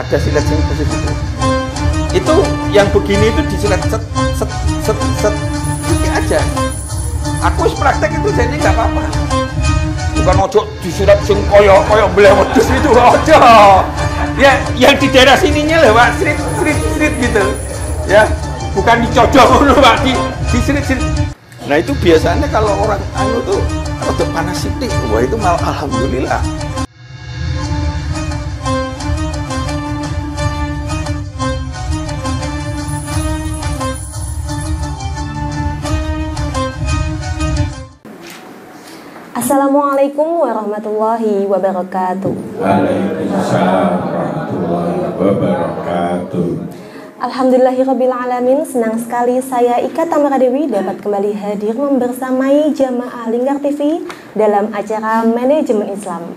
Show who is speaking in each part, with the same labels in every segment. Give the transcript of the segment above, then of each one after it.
Speaker 1: ada silet sing khusus itu yang begini itu disilet set set set set gitu aja. Aku praktek itu jadi nggak apa-apa. Bukan ojo disilet sing koyo belah wedhus itu ojo. Ya yang di daerah sininya lah Pak, srit gitu. Ya, bukan dicodong ngono Pak, di srit. Nah itu biasanya kalau orang anu tuh rada panas sithik, wah itu malah alhamdulillah.
Speaker 2: Assalamualaikum warahmatullahi wabarakatuh.
Speaker 1: Waalaikumsalam warahmatullahi wabarakatuh.
Speaker 2: Alhamdulillahirrabbilalamin, senang sekali saya Ika Tamara Dewi dapat kembali hadir membersamai jamaah Lingkar TV dalam acara Manajemen Islam.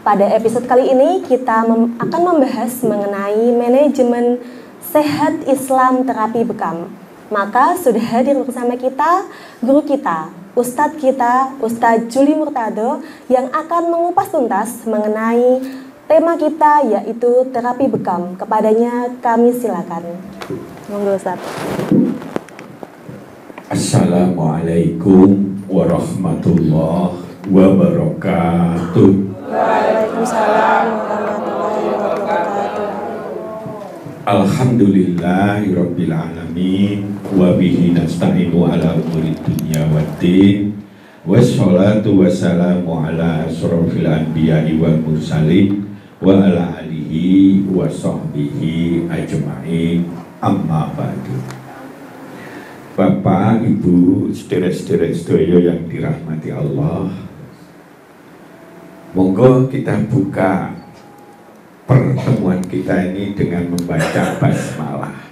Speaker 2: Pada episode kali ini kita akan membahas mengenai manajemen sehat Islam terapi bekam. Maka sudah hadir bersama kita guru kita, Ustadz kita, Ustadz Juli Murtado, yang akan mengupas tuntas mengenai tema kita yaitu terapi bekam. Kepadanya kami silakan. Monggo Ustadz.
Speaker 3: Assalamualaikum warahmatullahi wabarakatuh.
Speaker 2: Waalaikumsalam warahmatullahi wabarakatuh.
Speaker 3: Alhamdulillahirabbil alamin wa bihi nasta'inu ala umuri dunya waddin. Wassalatu wassalamu ala asrofil anbiya'i wal mursalin wa ala alihi wa sahbihi ajma'in, amma ba'du. Bapak, Ibu, saudara-saudara sedaya yang dirahmati Allah, monggo kita buka pertemuan kita ini dengan membaca basmalah.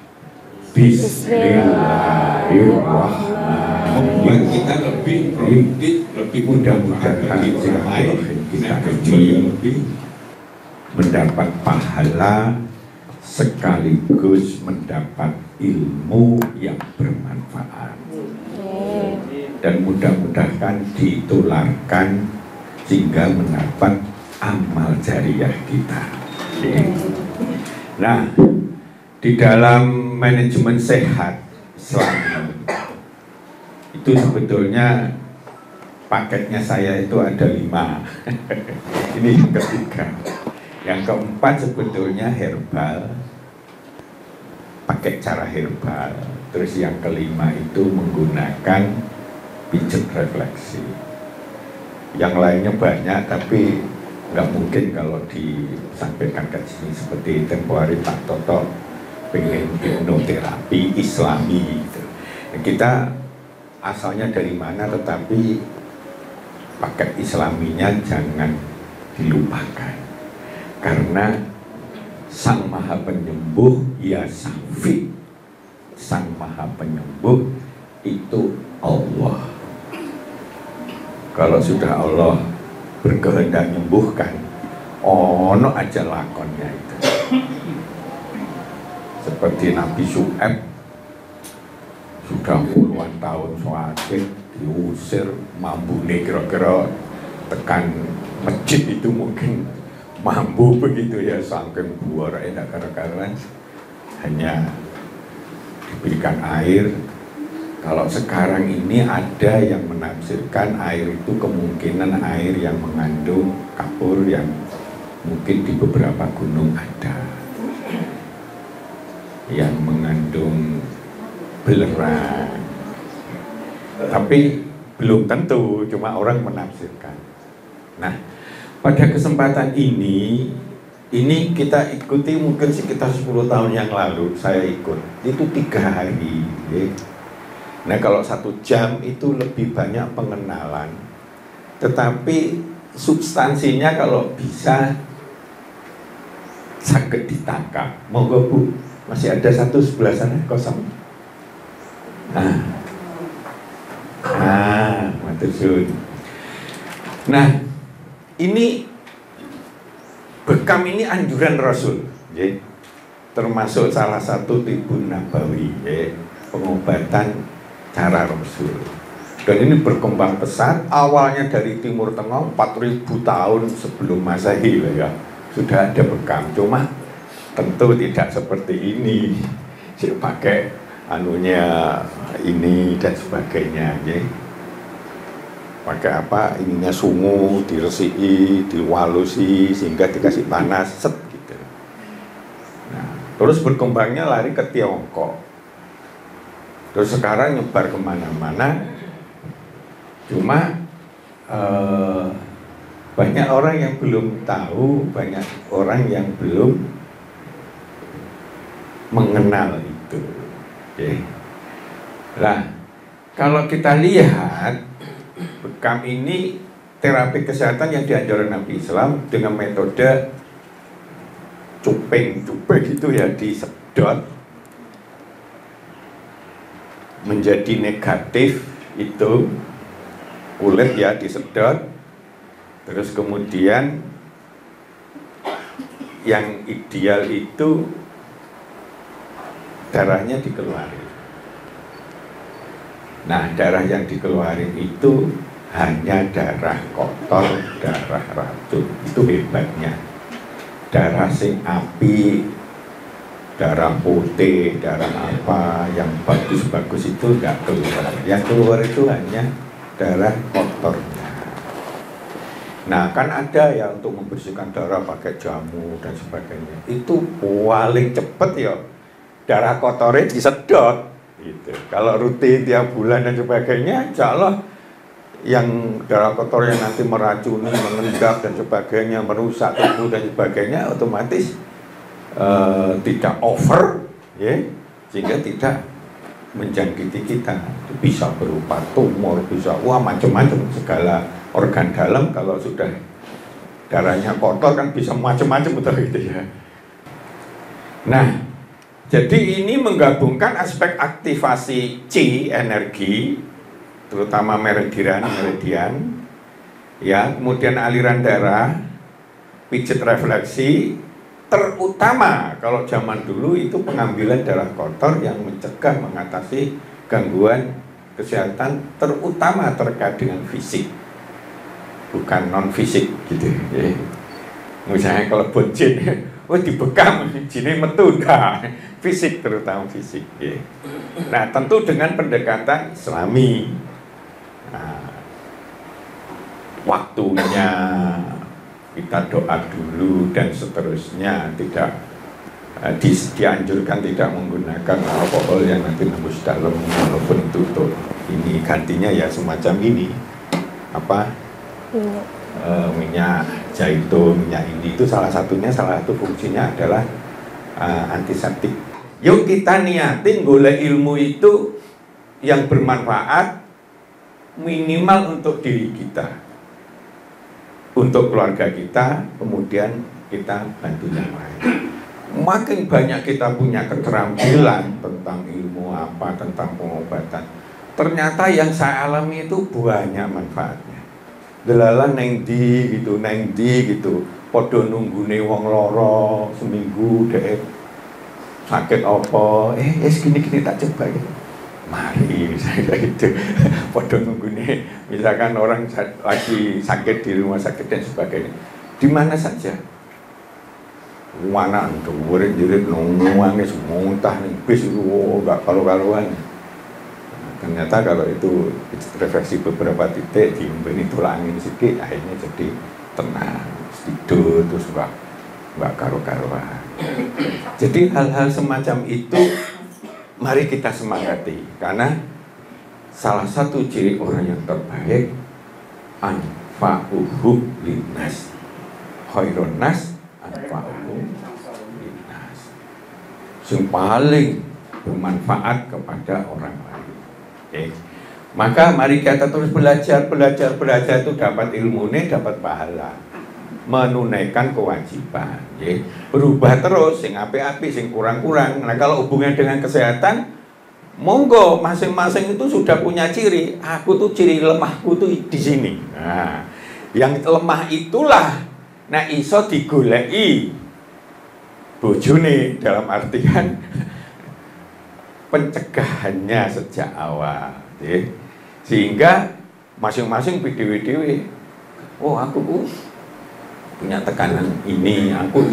Speaker 3: Bismillahirrahmanirrahim. Kita lebih produktif, lebih mudah-mudahan kita lebih mendapat pahala sekaligus mendapat ilmu yang bermanfaat, dan mudah-mudahan ditularkan sehingga mendapat amal jariah kita. Nah, di dalam manajemen sehat Islam itu sebetulnya paketnya saya itu ada 5. Ini yang ketiga. Yang keempat sebetulnya herbal, pakai cara herbal. Terus yang kelima itu menggunakan pijat refleksi. Yang lainnya banyak, tapi nggak mungkin kalau disampaikan ke sini. Seperti tempo hari Pak Toto pengen hipnoterapi Islami gitu. Kita asalnya dari mana, tetapi paket Islaminya jangan dilupakan, karena Sang Maha Penyembuh ya Syafi, Sang Maha Penyembuh itu Allah. Kalau sudah Allah berkehendak menyembuhkan, ono aja lakonnya itu. Seperti Nabi Syu'aib, sudah puluhan tahun sakit, diusir, mambune kira-kira tekan masjid itu mungkin mampu begitu ya, saking buara enak karuan, hanya diberikan air. Kalau sekarang ini ada yang menafsirkan air itu kemungkinan air yang mengandung kapur, yang mungkin di beberapa gunung ada, yang mengandung belerang, tapi belum tentu, cuma orang menafsirkan. Nah, pada kesempatan ini kita ikuti mungkin sekitar 10 tahun yang lalu saya ikut, itu 3 hari ya. Nah, kalau 1 jam itu lebih banyak pengenalan, tetapi substansinya kalau bisa sakit ditangkap. Monggo Bu, masih ada 1 sebelah sana kosong. Matur. Nah, ini bekam ini anjuran Rasul, ya. Termasuk salah satu tibun nabawi, ya, pengobatan cara Rasul. Dan ini berkembang pesat, awalnya dari Timur Tengah 4000 tahun sebelum Masehi ya, sudah ada bekam. Cuma tentu tidak seperti ini, pakai anunya ini dan sebagainya, ya. Pakai apa, ininya sungu, diresiki, diwalusi, sehingga dikasih panas, set gitu. Nah, terus berkembangnya lari ke Tiongkok. Terus sekarang nyebar kemana-mana. Cuma banyak orang yang belum tahu, banyak orang yang belum mengenal itu. Okay. Nah, kalau kita lihat bekam ini terapi kesehatan yang dianjurkan Nabi Islam dengan metode cuping gitu ya, disedot menjadi negatif itu kulit ya, disedot, terus kemudian yang ideal itu darahnya dikeluarin. Nah, darah yang dikeluarin itu hanya darah kotor, darah racun. Itu hebatnya. Darah sing api, darah putih, darah apa yang bagus-bagus itu nggak keluar. Yang keluar itu hanya darah kotornya. Nah, kan ada ya untuk membersihkan darah pakai jamu dan sebagainya. Itu paling cepet ya, darah kotornya disedot. Gitu. Kalau rutin tiap bulan dan sebagainya, insya Allah yang darah kotornya nanti meracuni, mengendap dan sebagainya, merusak tubuh dan sebagainya, otomatis tidak over, ya, sehingga tidak menjangkiti kita. Itu bisa berupa tumor, bisa macam-macam, segala organ dalam kalau sudah darahnya kotor kan bisa macam-macam, betul gitu ya. Nah, jadi ini menggabungkan aspek aktivasi Qi, energi, terutama meridian, ya, kemudian aliran darah, pijet refleksi, terutama kalau zaman dulu itu pengambilan darah kotor yang mencegah, mengatasi gangguan kesehatan, terutama terkait dengan fisik, bukan non fisik gitu. Ya. Misalnya kalau jin, dibekam, jinnya metu, enggak. Fisik, terutama fisik, ya. Nah, tentu dengan pendekatan Islami. Nah, waktunya kita doa dulu dan seterusnya, tidak dianjurkan tidak menggunakan alkohol yang nanti nembus dalam, walaupun itu untuk ini gantinya ya semacam ini apa minyak zaitun, minyak ini itu salah satu fungsinya adalah antiseptik. Yuk kita niatin golek ilmu itu yang bermanfaat minimal untuk diri kita, untuk keluarga kita, kemudian kita bantu yang lain. Makin banyak kita punya keterampilan tentang ilmu apa, tentang pengobatan, ternyata yang saya alami itu banyak manfaatnya. Delalah neng di gitu, podo nunggune wong loro seminggu deh sakit apa, gini tak coba gitu. Mari misalnya gitu, podo nunggune, misalkan orang lagi sakit di rumah sakit dan sebagainya, di mana saja, mana untuk jerit nungguannya muntah nih bis itu nggak karuan. Ternyata kalau itu refleksi beberapa titik diombeni tulangin sedikit, akhirnya jadi tenang, tidur terus nggak karu-karuan. Jadi hal-hal semacam itu mari kita semangati, karena salah satu ciri orang yang terbaik anfa'uhum linnas, khairun nas anfa'uhum linnas, yang paling bermanfaat kepada orang lain. Okay. Maka mari kita terus belajar itu dapat ilmunya, dapat pahala, menunaikan kewajiban, okay. Berubah terus, sing api-api, sing kurang-kurang. Nah kalau hubungan dengan kesehatan, monggo masing-masing itu sudah punya ciri. Aku tuh ciri lemahku tuh di sini. Nah, yang lemah itulah, nah iso digoleki bojone dalam artian pencegahannya sejak awal, ya. Sehingga masing-masing PDW-DW, oh aku punya tekanan ini, aku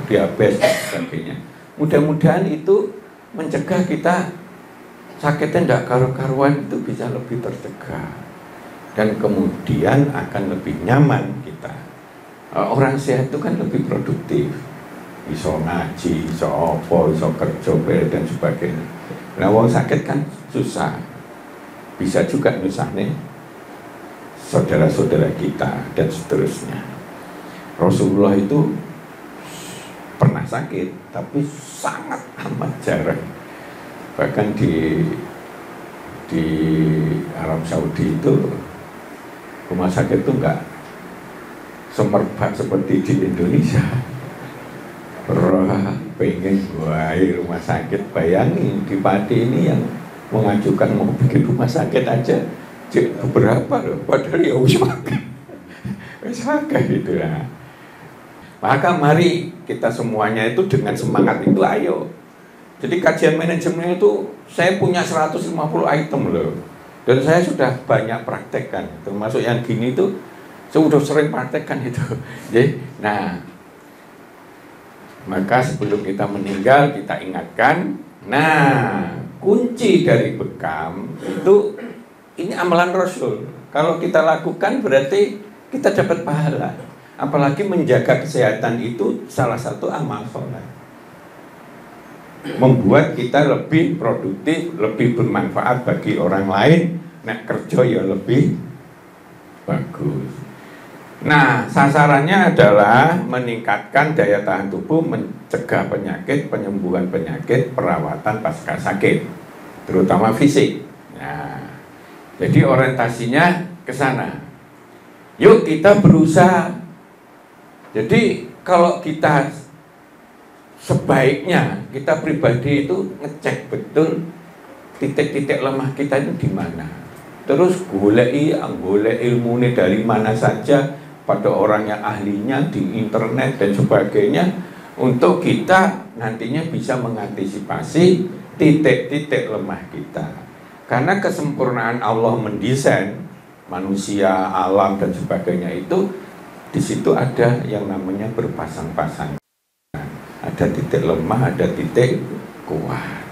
Speaker 3: diabetes dan sebagainya. Mudah-mudahan itu mencegah kita sakitnya tidak karu-karuan itu bisa lebih tercegah dan kemudian akan lebih nyaman kita. Orang sehat itu kan lebih produktif, bisa ngaji, bisa opo, bisa kerja dan sebagainya. Nah, orang sakit kan susah, bisa juga misalnya saudara-saudara kita dan seterusnya. Rasulullah itu pernah sakit, tapi sangat amat jarang. Bahkan di Arab Saudi itu rumah sakit itu enggak semerbak seperti di Indonesia. Pengen buai rumah sakit, bayangin di Pati ini yang mengajukan mau bikin rumah sakit aja beberapa loh, padahal ya usaha gitu lah. Maka mari kita semuanya itu dengan semangat itu ayo. Jadi kajian manajemen itu saya punya 150 item loh. Dan saya sudah banyak praktekkan. Termasuk yang gini itu saya sudah sering praktekkan itu. Jadi, nah, maka sebelum kita meninggal kita ingatkan. Nah, kunci dari bekam itu ini amalan Rasul. Kalau kita lakukan berarti kita dapat pahala. Apalagi menjaga kesehatan itu salah satu amal sholat. Membuat kita lebih produktif, lebih bermanfaat bagi orang lain. Nah, kerja ya lebih bagus. Nah, sasarannya adalah meningkatkan daya tahan tubuh, mencegah penyakit, penyembuhan penyakit, perawatan pasca sakit, terutama fisik. Nah, jadi orientasinya ke sana. Yuk kita berusaha. Jadi kalau kita sebaiknya kita pribadi itu ngecek betul titik-titik lemah kita itu di mana. Terus golek ilmu ini dari mana saja pada orang yang ahlinya di internet dan sebagainya untuk kita nantinya bisa mengantisipasi titik-titik lemah kita. Karena kesempurnaan Allah mendesain manusia, alam dan sebagainya itu di situ ada yang namanya berpasang-pasang. Ada titik lemah, ada titik kuat.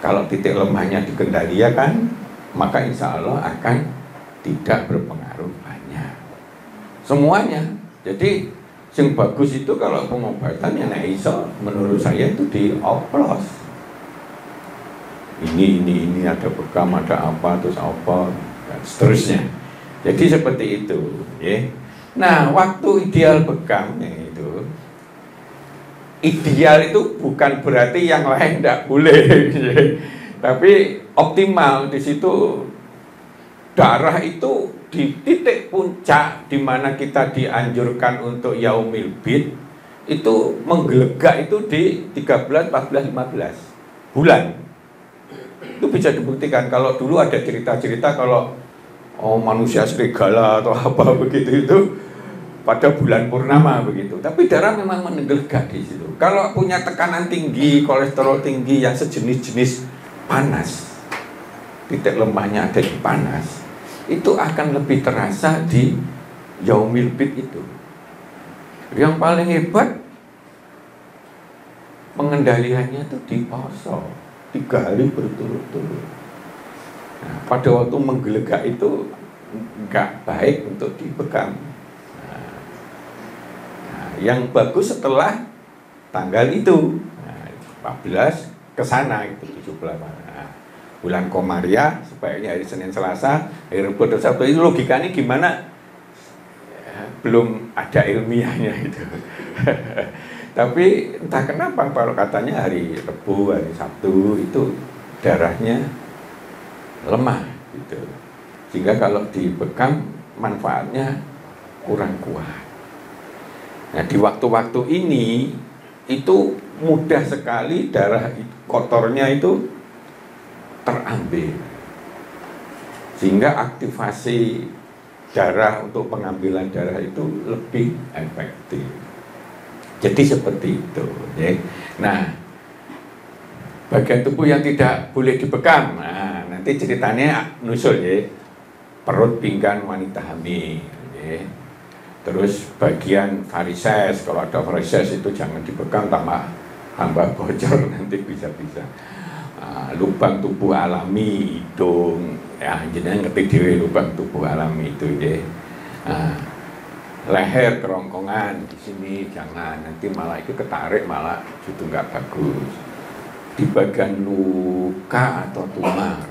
Speaker 3: Kalau titik lemahnya dikendalikan, maka insya Allah akan tidak berpengaruh banyak. Semuanya. Jadi yang bagus itu kalau pengobatan yang iso menurut saya itu dioplos. Ini ada bekam, ada apa, terus apa, dan seterusnya. Jadi seperti itu, ya. Nah, waktu ideal bekamnya itu, ideal itu bukan berarti yang lain tidak boleh, tapi optimal di situ darah itu di titik puncak di mana kita dianjurkan untuk yaumil bid itu menggelegak itu di 13, 14, 15 bulan. Itu bisa dibuktikan. Kalau dulu ada cerita-cerita kalau manusia serigala atau apa begitu itu pada bulan purnama begitu. Tapi darah memang menggelegak di situ. Kalau punya tekanan tinggi, kolesterol tinggi yang sejenis-jenis panas, titik lemahnya ada di panas, itu akan lebih terasa di yaumil bid itu. Yang paling hebat pengendaliannya itu di poso 3 hari berturut-turut. Nah, pada waktu menggelegak itu enggak baik untuk dibekam. Yang bagus setelah tanggal itu, 14 ke sana itu 17. Bulan Komaria sebaiknya hari Senin, Selasa, hari Rabu dan Sabtu. Itu logikanya gimana? Belum ada ilmiahnya itu. Tapi entah kenapa kalau katanya hari Rabu, hari Sabtu itu darahnya lemah gitu. Sehingga kalau dibekam manfaatnya kurang kuat. Nah, di waktu-waktu ini itu mudah sekali darah kotornya itu terambil. Sehingga aktivasi darah untuk pengambilan darah itu lebih efektif. Jadi seperti itu, ya. Nah, bagian tubuh yang tidak boleh dibekam. Nah, nanti ceritanya nusul, ya. Perut, pinggang wanita hamil, ya. Terus bagian varises, kalau ada varises itu jangan dibekam, tambah bocor nanti bisa-bisa. Lubang tubuh alami hidung, ya jenengan ngerti dhewe lubang tubuh alami itu deh. Leher kerongkongan di sini jangan, nanti malah itu ketarik malah itu nggak bagus. Di bagian luka atau tumar,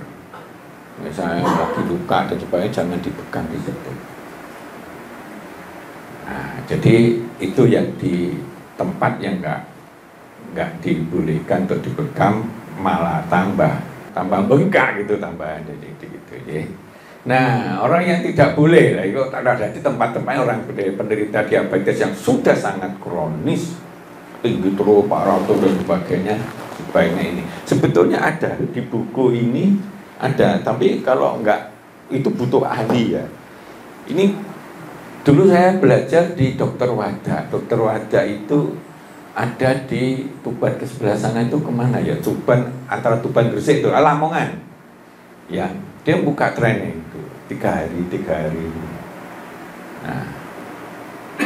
Speaker 3: misalnya lagi luka dan sebagainya jangan dibekam di situ. Nah, jadi itu yang di tempat yang nggak dibolehkan untuk dibekam, malah tambah bengkak gitu tambahan jadi gitu ya. Nah, orang yang tidak boleh lah itu ada di tempat-tempat orang penderita diabetes yang sudah sangat kronis, tinggi terus, paraton dan sebagainya, sebaiknya ini. Sebetulnya ada di buku ini ada, tapi kalau enggak itu butuh ahli ya. Ini dulu saya belajar di Dokter Wada. Dokter Wada itu ada di Tuban ke sebelah sana itu kemana ya? Tuban, antara Tuban Gresik itu, Lamongan. Ya, dia buka training itu 3 hari. Nah,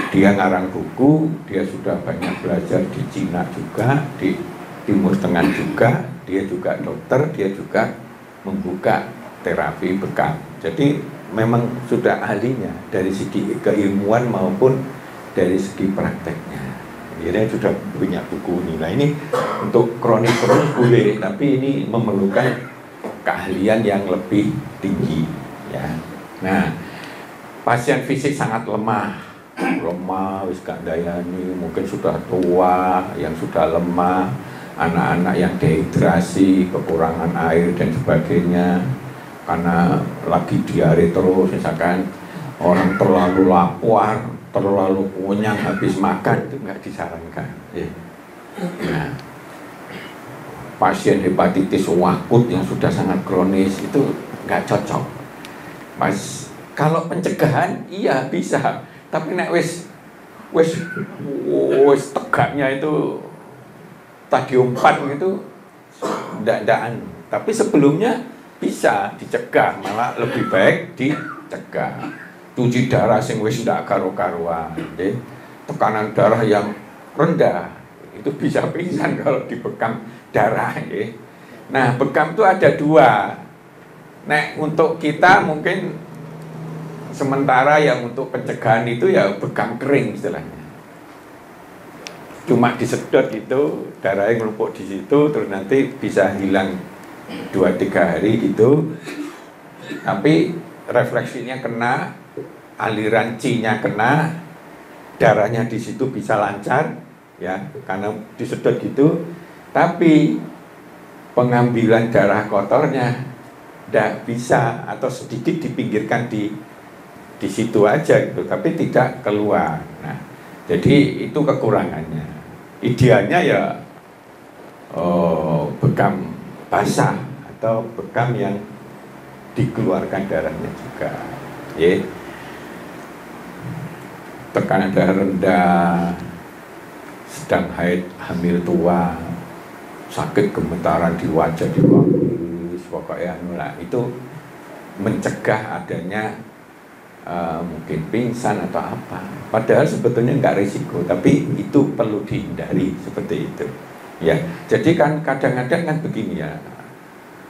Speaker 3: dia ngarang buku, dia sudah banyak belajar di Cina juga, di Timur Tengah juga, dia juga dokter, dia juga membuka terapi bekam. Jadi memang sudah ahlinya dari segi keilmuan maupun dari segi prakteknya. Dia sudah punya buku ini. Nah ini untuk kronis boleh, tapi ini memerlukan keahlian yang lebih tinggi ya. Nah, pasien fisik sangat lemah, wis gak dayani, mungkin sudah tua, yang sudah lemah, anak-anak yang dehidrasi, kekurangan air dan sebagainya, karena lagi diare terus, misalkan orang terlalu lapar, terlalu kenyang habis makan, itu nggak disarankan ya. Nah, pasien hepatitis akut yang sudah sangat kronis itu nggak cocok. Kalau pencegahan iya bisa, tapi nek wis tegaknya itu stadium 4 gitu ndak-ndakan. Tapi sebelumnya bisa dicegah, malah lebih baik dicegah. Cuci darah sing wis ndak karo-karuan, tekanan darah yang rendah itu bisa pingsan kalau dibekam darah ya. Nah, bekam itu ada 2. Nek untuk kita mungkin sementara yang untuk pencegahan itu ya bekam kering istilahnya. Cuma disedot gitu, darahnya ngelumpuk di situ, terus nanti bisa hilang 2-3 hari gitu. Tapi refleksinya kena, aliran C-nya kena, darahnya di situ bisa lancar ya, karena disedot gitu. Tapi pengambilan darah kotornya tidak bisa, atau sedikit dipinggirkan di situ aja gitu, tapi tidak keluar. Nah, jadi itu kekurangannya. Idealnya ya bekam basah atau bekam yang dikeluarkan darahnya juga. Ya. Tekanan darah rendah, sedang haid, hamil tua, sakit gemetaran di wajah, di wajah, pokoknya itu mencegah adanya mungkin pingsan atau apa. Padahal sebetulnya nggak risiko, tapi itu perlu dihindari seperti itu. Ya, jadi kan kadang-kadang kan begini ya,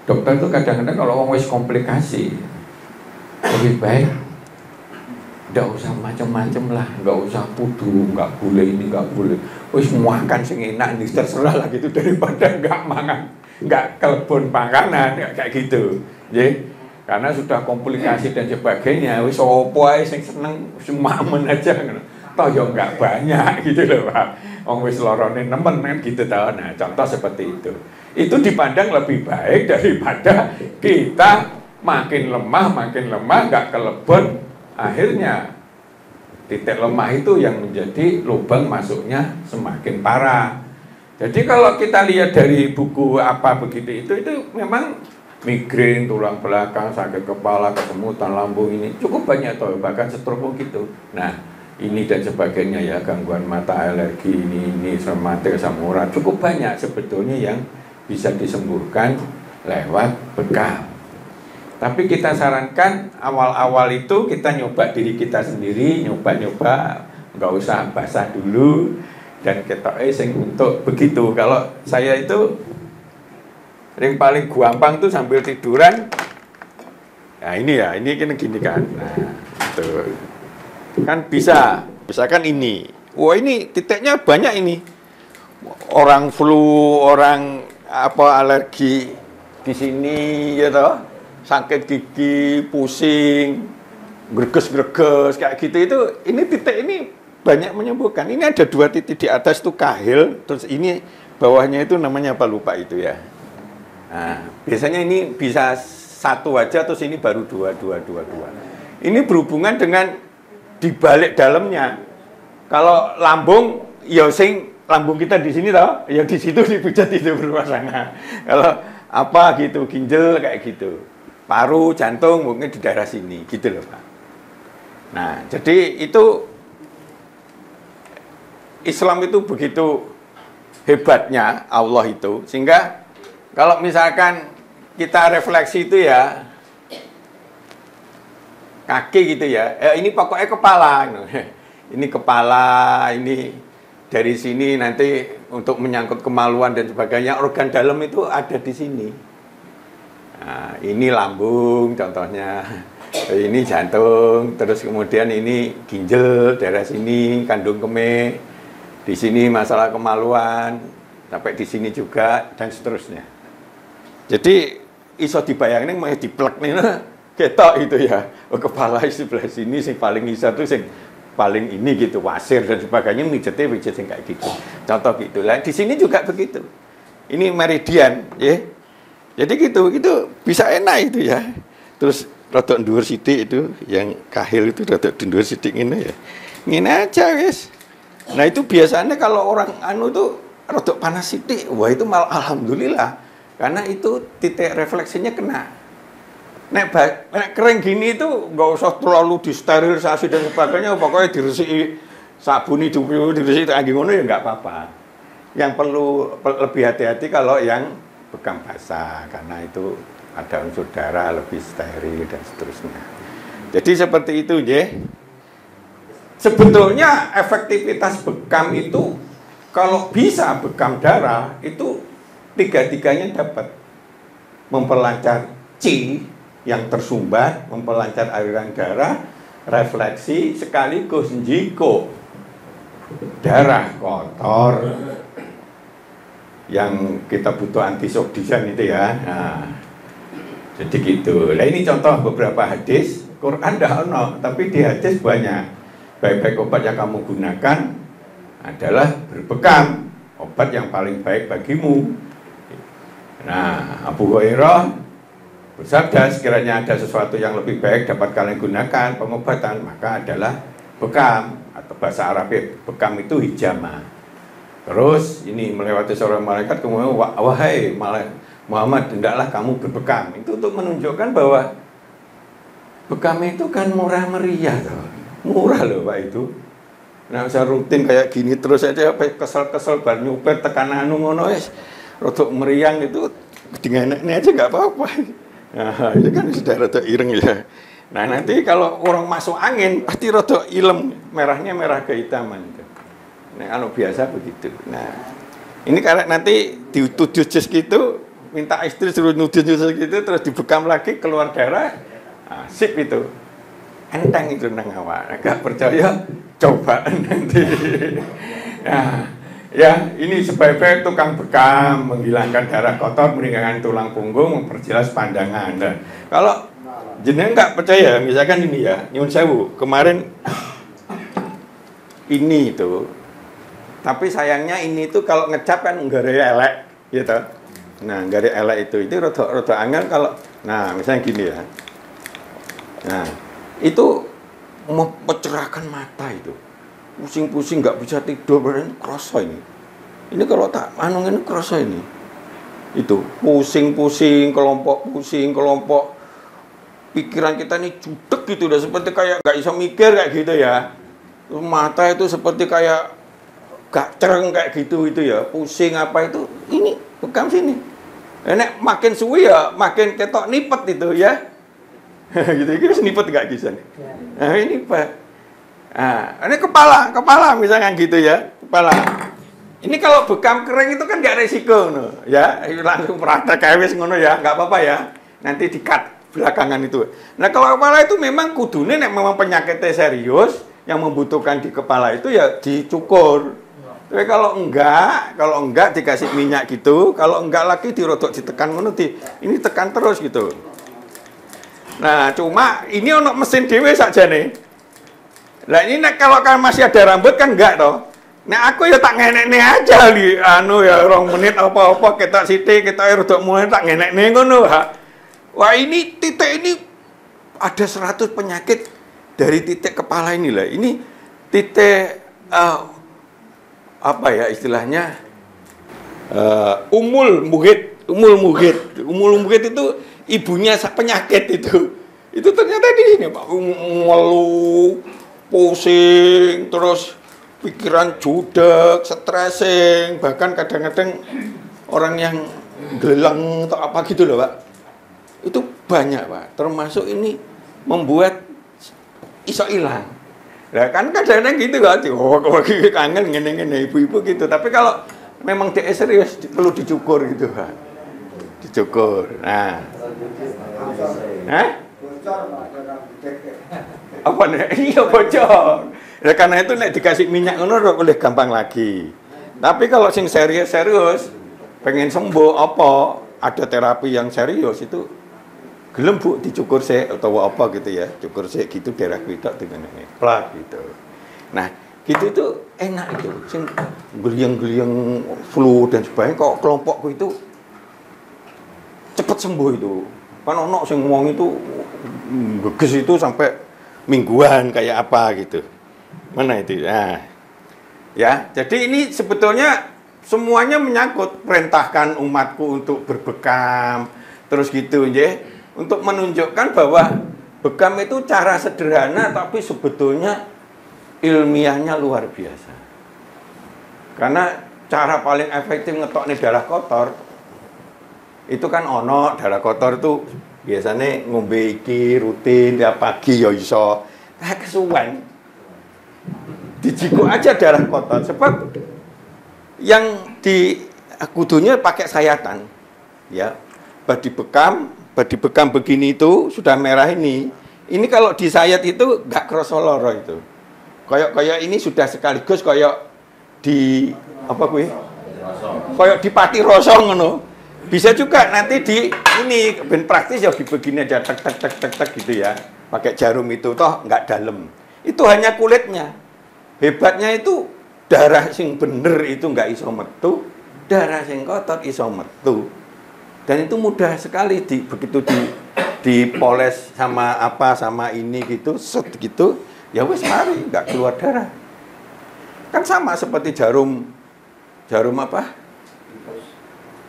Speaker 3: dokter itu kadang-kadang kalau orang wis komplikasi lebih baik nggak usah macam-macam lah, nggak usah pudu, nggak boleh ini, nggak boleh. Wis makan sing enak ini terserah lah gitu, daripada nggak mangan, nggak kelebon panganan kayak gitu, ya. Karena sudah komplikasi dan sebagainya, wis opo ae sing seneng semamen aja ngono. Toh yo enggak banyak gitu loh, Pak. Wong wis lorone nemen kan gitu tau. Nah, contoh seperti itu. Itu dipandang lebih baik daripada kita makin lemah enggak kelebon, akhirnya titik lemah itu yang menjadi lubang masuknya semakin parah. Jadi kalau kita lihat dari buku apa begitu itu memang migrain, tulang belakang, sakit kepala, kesemutan lambung ini cukup banyak toh, bahkan stroke gitu. Nah, ini dan sebagainya ya, gangguan mata, alergi ini rematik, asam urat, cukup banyak sebetulnya yang bisa disembuhkan lewat bekam. Tapi kita sarankan awal-awal itu kita nyoba diri kita sendiri, nyoba-nyoba, nggak usah basah dulu, dan kita sing untuk begitu. Kalau saya itu yang paling gampang tuh sambil tiduran. Nah ini ya, ini gini kan. Nah, itu kan bisa, misalkan ini. Wah ini titiknya banyak ini. Orang flu, orang apa alergi di sini, ya toh. Sakit gigi, pusing, greges-greges kayak gitu itu, ini titik ini banyak menyembuhkan. Ini ada 2 titik di atas itu kahil, terus ini bawahnya itu namanya apa lupa itu ya. Nah, biasanya ini bisa 1 aja, terus ini baru 2. Ini berhubungan dengan di balik dalamnya. Kalau lambung, ya sing lambung kita di sini toh, ya di situ dipijat itu berpasangan. Kalau apa gitu, ginjal kayak gitu. Paru, jantung mungkin di daerah sini, gitu loh Pak. Nah, jadi itu Islam itu begitu hebatnya Allah itu, sehingga kalau misalkan kita refleksi itu ya, kaki gitu ya, ini pokoknya kepala, ini kepala, ini dari sini nanti untuk menyangkut kemaluan dan sebagainya, organ dalam itu ada di sini. Nah, ini lambung contohnya, ini jantung, terus kemudian ini ginjal daerah sini, kandung kemih, di sini masalah kemaluan, sampai di sini juga dan seterusnya. Jadi iso dibayangin mau diplek nih, ketok itu ya, kepala sebelah sini sing paling isa tuh sing paling ini gitu, wasir dan sebagainya, mijet sing kayak gitu. Contoh gitu lah. Di sini juga begitu. Ini meridian, ya. Jadi gitu, itu bisa enak itu ya. Terus rodok nduwur sithik itu, yang kahil itu rodok nduwur sithik ngene ya. Ngene aja wis. Nah itu biasanya kalau orang anu itu rodok panas sithik, wah itu malah alhamdulillah. Karena itu titik refleksinya kena. Nek kering gini itu nggak usah terlalu disterilisasi dan sebagainya, pokoknya diresiki sabuni dulu, diresiki angin ngono ya nggak apa-apa. Yang perlu lebih hati-hati kalau yang bekam basah, karena itu ada unsur darah lebih steril dan seterusnya. Jadi seperti itu ya. Sebetulnya efektivitas bekam itu kalau bisa bekam darah itu 3-tiganya dapat. Memperlancar qi yang tersumbat, memperlancar aliran darah, refleksi sekaligus jiko darah kotor yang kita butuh antisoksidan itu ya. Nah, jadi gitu. Nah ini contoh beberapa hadis. Quran dah ono, tapi di hadis banyak. Baik-baik obat yang kamu gunakan adalah berbekam, obat yang paling baik bagimu. Nah, Abu Hurairah bersabda, sekiranya ada sesuatu yang lebih baik dapat kalian gunakan pengobatan, maka adalah bekam, atau bahasa Arabnya bekam itu hijama. Terus ini melewati seorang malaikat, kemudian wahai Muhammad, hendaklah kamu berbekam. Itu untuk menunjukkan bahwa bekam itu kan murah meriah toh. Murah loh Pak itu. Nah, saya rutin kayak gini terus aja, kesel-kesel bar nyupir tekan anu ngono wis. Rodok meriang itu dengan ini aja nggak apa-apa. Nah, itu kan sudah rodok ireng ya. Nah, nanti kalau orang masuk angin pasti rodok ilem, merahnya merah kehitaman itu. Nah, kalau biasa begitu. Nah, ini karena nanti dituduh jus gitu, minta istri suruh nuduh jus gitu, terus dibekam lagi keluar darah, nah, sip itu, enteng itu nang awak. Agak percaya, coba nanti. Nah, ya ini sebaik-baik tukang bekam, menghilangkan darah kotor, meringankan tulang punggung, memperjelas pandangan. Nah, kalau jenengan nggak percaya, misalkan ini ya, nyun sewu, kemarin ini itu. Tapi sayangnya ini tuh kalau ngecap kan nggak ada elek, gitu. Nah, nggak ada elek itu rada angel kalau, nah misalnya gini ya. Nah, itu mencerahkan mata itu, pusing-pusing nggak bisa tidur, berarti kerasa ini. Ini kalau tak anu ini kerasa ini. Itu pusing-pusing, kelompok pikiran kita ini judek gitu, udah seperti kayak nggak bisa mikir kayak gitu ya. Mata itu seperti kayak gak cereng kayak gitu itu ya, pusing apa itu, ini bekam sini. Nek makin suwi ya makin ketok nipet itu ya.
Speaker 1: gitu, ini seniput nggak bisa nih. Nah ini Pak. Nah, ini kepala misalnya gitu ya, kepala. Ini kalau bekam kering itu kan nggak resiko, no. Ya langsung praktek kawis ngono ya, nggak apa-apa ya. Nanti di-cut belakangan itu. Nah kalau kepala itu memang kudune, memang penyakitnya serius, yang membutuhkan di kepala itu ya dicukur. Tapi kalau enggak dikasih minyak gitu, kalau enggak lagi dirodok ditekan ngono, ini tekan terus gitu. Nah, cuma ini ono mesin dhewe sakjane. Lah ini kalau kan masih ada rambut kan enggak toh. Nah, aku ya tak ngenekne aja li anu ya 2 menit apa-apa ketok sithik, ketok rodok mulai tak ngenekne ngono, Ha. Wah, ini titik ini ada 100 penyakit dari titik kepala ini lah. Ini titik apa ya istilahnya? Umul muhid itu ibunya penyakit itu ternyata di sini Pak, ngeluh, pusing, terus pikiran judek, stressing, bahkan kadang-kadang orang yang gelang atau apa gitu loh Pak, itu banyak Pak, termasuk ini membuat iso hilang. Nah kan kadang-kadang gitu kan, kangen ngene-ngene ibu-ibu gitu, tapi kalau memang dia serius perlu dicukur gitu Pak. Dicukur. Nah. Apa nih? Iya bocor. Ya karena itu nek dikasih minyak ngono boleh gampang lagi. Tapi kalau sing serius pengen sembuh apa, ada terapi yang serius itu gelem Bu dicukur sik atau apa gitu ya. Cukur sik gitu daerah pitok dengan ini. Plak gitu. Nah, gitu itu enak itu. Sing geliang-geliang flu dan sebagainya kok kelompokku itu cepet sembuh itu. Kan ono sing ngomong itu geges itu sampai mingguan kayak apa gitu. Mana itu? Nah. Ya, jadi ini sebetulnya semuanya menyangkut perintahkan umatku untuk berbekam terus gitu nggih, untuk menunjukkan bahwa bekam itu cara sederhana tapi sebetulnya ilmiahnya luar biasa. Karena cara paling efektif ngetokne darah kotor itu kan ono darah kotor itu biasanya ngombe iki rutin tiap pagi ya iso. Nah kesuwen dijikuk aja darah kotor sebab yang di kudunya pakai sayatan ya. Badi bekam begini itu sudah merah ini kalau disayat itu enggak kroso loro itu. Kayak ini sudah sekaligus kayak di apa kuwi? Kayak di pati rasa ngono. Bisa juga nanti di ini ben praktis ya begini aja tek gitu ya. Pakai jarum itu toh enggak dalam. Itu hanya kulitnya. Hebatnya itu darah sing bener itu enggak iso metu, darah sing kotor iso metu. Dan itu mudah sekali begitu dipoles sama apa sama ini gitu, set gitu, ya wes mari enggak keluar darah. Kan sama seperti jarum apa?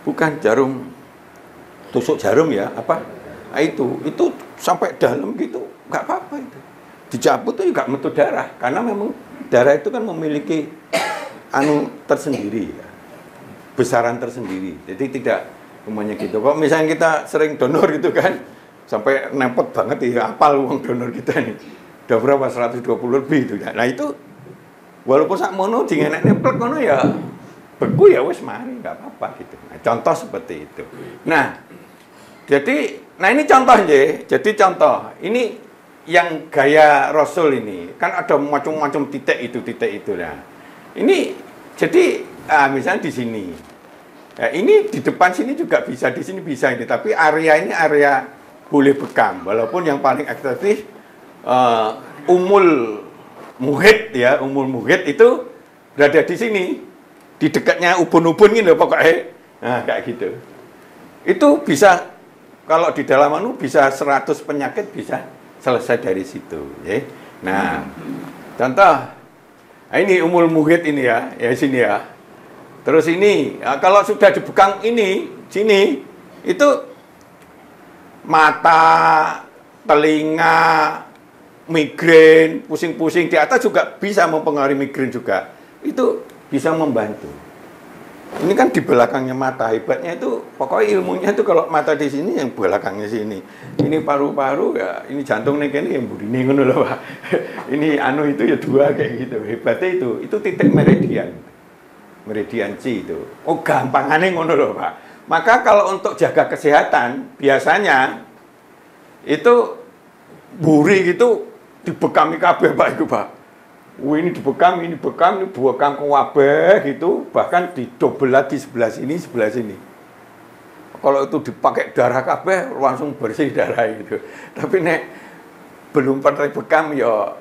Speaker 1: Bukan jarum tusuk jarum ya, apa? Nah, itu sampai dalam gitu, nggak apa-apa itu. Dicabut tuh juga metu darah, karena memang darah itu kan memiliki tersendiri ya. Besaran tersendiri. Jadi tidak semuanya gitu. Kok misalnya kita sering donor gitu kan, sampai nempet banget ya, apal uang donor kita ini. Udah berapa? 120 lebih itu. Nah itu walaupun sak mono dingenek nemplek ngono ya beku ya wis mari enggak apa-apa gitu. Nah, contoh seperti itu. Nah, ini contoh nggih. Jadi contoh, ini yang gaya Rasul ini kan ada macam-macam titik itu nah. Ini jadi misalnya di sini. Ya, ini di depan sini juga bisa, di sini bisa ini, tapi area ini area boleh bekam. Walaupun yang paling ekstensif umul muhid itu berada di sini. Di dekatnya ubun-ubun gitu pokoknya. Nah, kayak gitu. Itu bisa kalau di dalam bisa 100 penyakit bisa selesai dari situ, ya. Nah, contoh. Nah, ini umul muhid ini ya sini ya. Terus ini, kalau sudah dibekam sini itu mata, telinga, migrain, pusing-pusing di atas juga bisa mempengaruhi migrain juga. Itu bisa membantu. Ini kan di belakangnya mata, hebatnya itu pokoknya ilmunya itu kalau mata di sini yang belakangnya sini. Ini paru-paru ya, ini jantung nih yang burine ngono lho, Pak. Ini anu itu ya dua kayak gitu. Hebatnya itu titik meridian. Meridian C itu. Oh, gampangane ngono lho, Pak. Maka kalau untuk jaga kesehatan biasanya itu buri gitu dibekami kabeh Pak itu, Pak. Ini dibekam, ini bekam, ini bekam ke wabah gitu, bahkan didobel lagi sebelah sini. Kalau itu dipakai darah kabeh, langsung bersih darah gitu. Tapi nek belum pernah bekam ya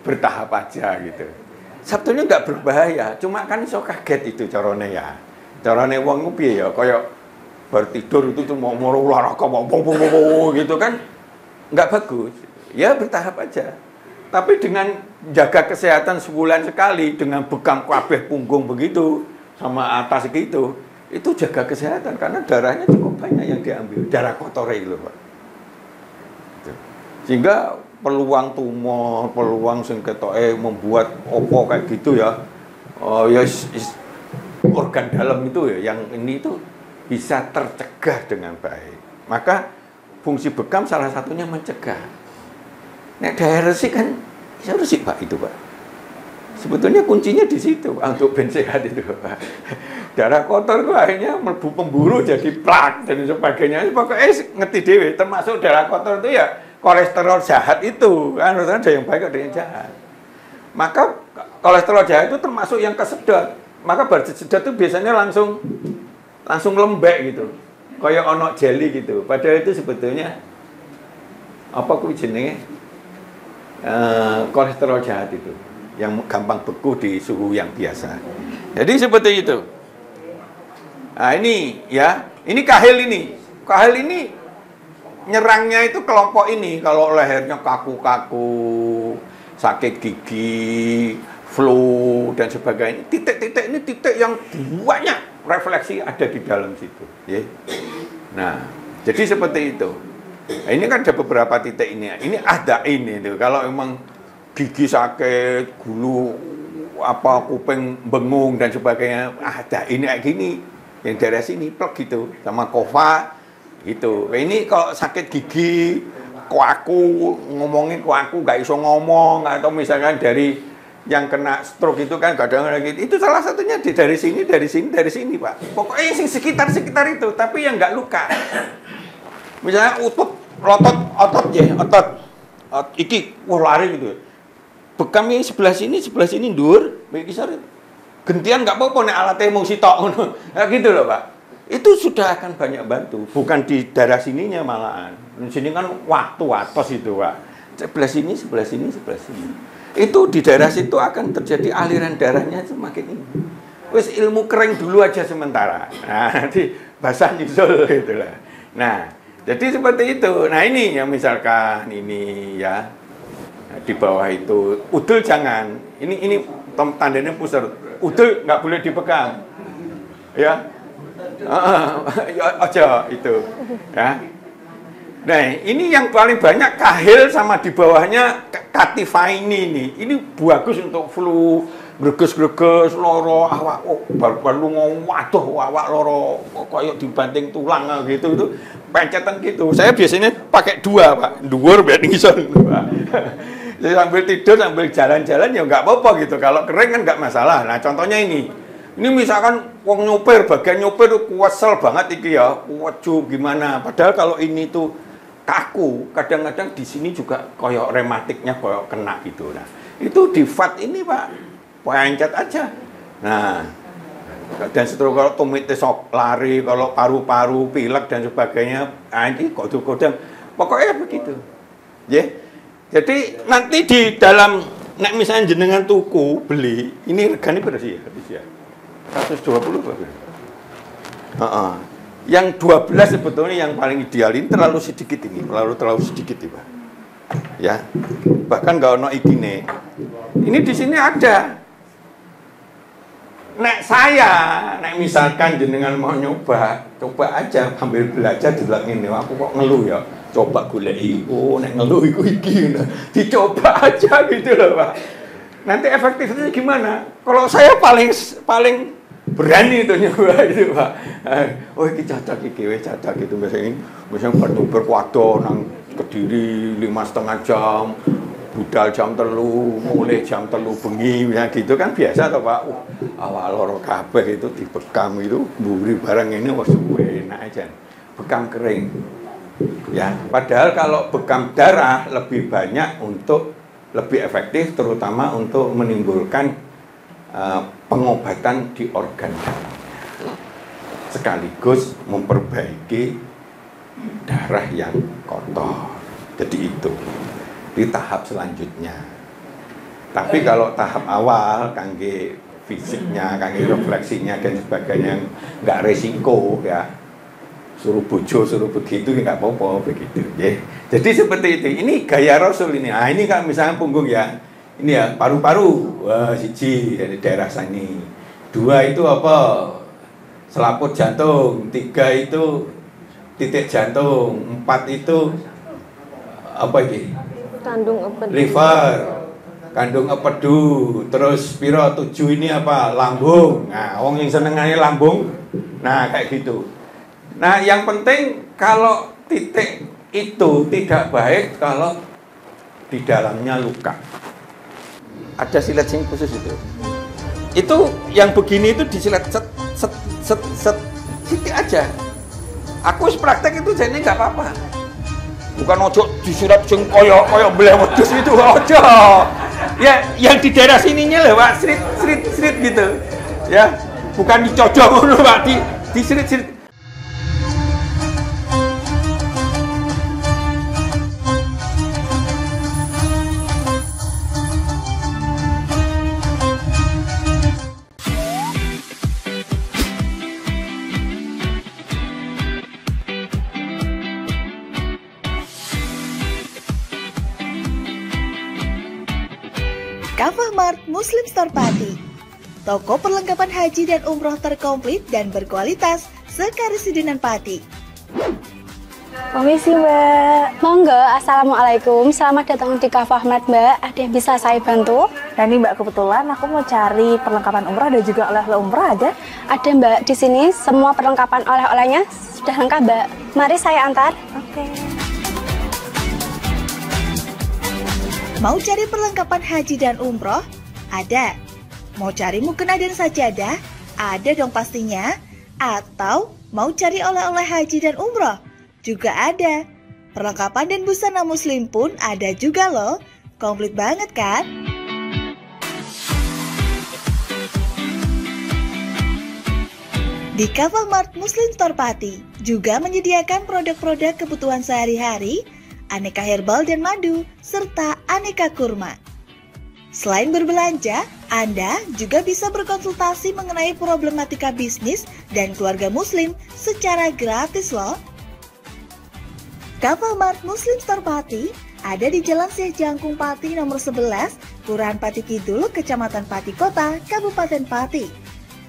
Speaker 1: bertahap aja gitu. Sebetulnya nggak berbahaya, cuma kan iso kaget itu carane ya. Carane wong ku piye ya, kayak baru tidur itu cuma mau olahraga gitu kan nggak bagus. Ya bertahap aja. Tapi dengan jaga kesehatan sebulan sekali, dengan bekam kabeh punggung begitu, sama atas gitu, itu jaga kesehatan, karena darahnya cukup banyak yang diambil, darah kotor itu, Pak. Sehingga peluang tumor, peluang sing ketoke membuat opo kayak gitu ya, organ dalam itu ya, yang ini itu bisa tercegah dengan baik. Maka fungsi bekam salah satunya mencegah. Nek daerah resik kan, saya resik Pak itu Pak. Sebetulnya kuncinya di situ Pak, untuk ben sehat itu Pak. Darah kotor itu akhirnya melbu pemburu jadi plak dan sebagainya. Pokoknya ngerti dewe, termasuk darah kotor itu ya kolesterol jahat itu. Kan ada yang baik ada yang jahat. Maka kolesterol jahat itu termasuk yang kesedot. Maka baru sedot itu biasanya langsung lembek gitu. Kayak ono jelly gitu. Padahal itu sebetulnya apa ku jenenge? Kolesterol jahat itu yang gampang beku di suhu yang biasa. Jadi seperti itu. Nah ini ya, ini kahil ini nyerangnya itu kelompok ini. Kalau lehernya kaku-kaku, sakit gigi, flu dan sebagainya, titik-titik ini titik yang banyak refleksi ada di dalam situ. Ya. Nah, jadi seperti itu. Nah, ini kan ada beberapa titik ini. Ini ada ini tuh. Kalau emang gigi sakit, gulu, apa kuping bengung dan sebagainya, ada ini kayak gini. Yang daerah sini plek gitu, sama kova gitu. Nah, ini kalau sakit gigi, kuaku, ngomongin kuaku nggak iso ngomong, atau misalkan dari yang kena stroke itu kan kadang-kadang gitu. Itu salah satunya dari sini, Pak. Pokoknya sing sekitar itu, tapi yang nggak luka. Misalnya otot iki lari gitu. Bekamnya sebelah sini ndur, kisar gentian nggak apa-apa nek alatnya mau sitok ngono. Nah, gitu loh, Pak. Itu sudah akan banyak bantu, bukan di daerah sininya malahan. Di sini kan waktu atos itu, Pak. Sebelah sini. Itu di daerah situ akan terjadi aliran darahnya semakin ini. Wes ilmu kering dulu aja sementara. Nah, nanti basah nyusul gitu lah. Nah, jadi seperti itu. Nah ini ya misalkan ini ya di bawah itu udel jangan. Ini tandanya pusar. Udel nggak boleh dipegang. Ya, aja itu. Ya. Nah ini yang paling banyak kahil sama di bawahnya katifaini ini. Ini bagus untuk flu. Greges-greges loro awak baru waduh awak loro koyok dibanting tulang gitu itu pencetan gitu. Saya biasanya pakai dua Pak, dhuwur biar ngisor Pak. Jadi sambil tidur sambil jalan-jalan ya nggak apa-apa gitu. Kalau kering kan nggak masalah. Nah contohnya ini misalkan wong nyopir, bagian nyopir tuh kuwesel banget iki ya, waduh gimana. Padahal kalau ini tuh kaku, kadang-kadang di sini juga koyok rematiknya koyok kena gitu. Nah itu di fat ini Pak. Pencet aja. Nah, dan seterusnya kalau tumit sok lari, kalau paru-paru, pilek dan sebagainya, ini kodam. Pokoknya begitu. Ya. Jadi nanti di dalam nek misalnya jenengan tuku beli, ini regane bersih ya. 120 berapa? Yang 12 sebetulnya yang paling ideal, ini terlalu sedikit ini, terlalu sedikit ini, Pak. Ya. Bahkan nggak ono ikine. Ini di sini ada. Nek misalkan jenengan mau nyoba, coba aja ambil belajar di dalam ini. Aku kok ngeluh ya, coba goleki. Oh, nek ngeluh iku iki. Dicoba aja gitu loh, Pak. Nanti efektifnya gimana? Kalau saya paling berani itu nyoba itu Pak. Oh ini cocok itu misalnya berkuado nang Kediri 5,5 jam, budal jam 3, mulai jam 3 bengi ya gitu kan biasa toh Pak. Awal loro kabeh itu dibekam itu mburi barang ini wis enak aja. Bekam kering. Ya, padahal kalau bekam darah lebih banyak untuk lebih efektif terutama untuk menimbulkan pengobatan di organ sekaligus memperbaiki darah yang kotor. Jadi itu di tahap selanjutnya. Tapi kalau tahap awal kangge fisiknya, kangge refleksinya dan sebagainya nggak resiko ya. Suruh bojo, suruh begitu ya nggak apa-apa begitu ya. Jadi seperti itu. Ini gaya Rasul ini. Ah ini kan misalnya punggung ya. Ini ya paru-paru, wah siji dari daerah sini. 2 itu apa? Selaput jantung. 3 itu titik jantung. 4 itu apa ini?
Speaker 2: Kandung empedu.
Speaker 1: Liver, kandung empedu. Terus piro 7 ini apa? Lambung. Nah, wong yang senengane lambung. Nah, kayak gitu. Nah, yang penting kalau titik itu tidak baik kalau di dalamnya luka. Ada silet sing khusus itu. Itu yang begini itu disilet set titik aja. Aku praktek itu jadi nggak apa-apa. Bukan ojo disilet sing koyo belah wedhus itu ojo. Ya, yang di daerah sininya loh Pak, srit gitu. Ya, bukan dicocok ngono Pak, di srit.
Speaker 4: Kafah Mart Muslim Store Pati, toko perlengkapan haji dan umroh terkomplit dan berkualitas sekarisidenan Pati.
Speaker 5: Permisi Mbak. Monggo, Assalamualaikum. Selamat datang di Kafah Mart Mbak. Ada yang bisa saya bantu?
Speaker 6: Nah ini Mbak, kebetulan aku mau cari perlengkapan umroh dan juga oleh-oleh umroh ada?
Speaker 5: Ada Mbak, di sini semua perlengkapan oleh-olehnya sudah lengkap Mbak. Mari saya antar.
Speaker 6: Oke.
Speaker 4: Mau cari perlengkapan haji dan umroh? Ada. Mau cari mukena dan sajadah? Ada dong pastinya. Atau mau cari oleh-oleh haji dan umroh? Juga ada. Perlengkapan dan busana muslim pun ada juga loh. Komplit banget kan? Di Kafah Mart Muslim Store Pati juga menyediakan produk-produk kebutuhan sehari-hari, aneka herbal dan madu, serta aneka kurma. Selain berbelanja, Anda juga bisa berkonsultasi mengenai problematika bisnis dan keluarga muslim secara gratis loh. Kafah Mart Muslim Store Pati ada di Jalan Syekh Jangkung Pati nomor 11, Kelurahan Pati Kidul, Kecamatan Pati Kota, Kabupaten Pati.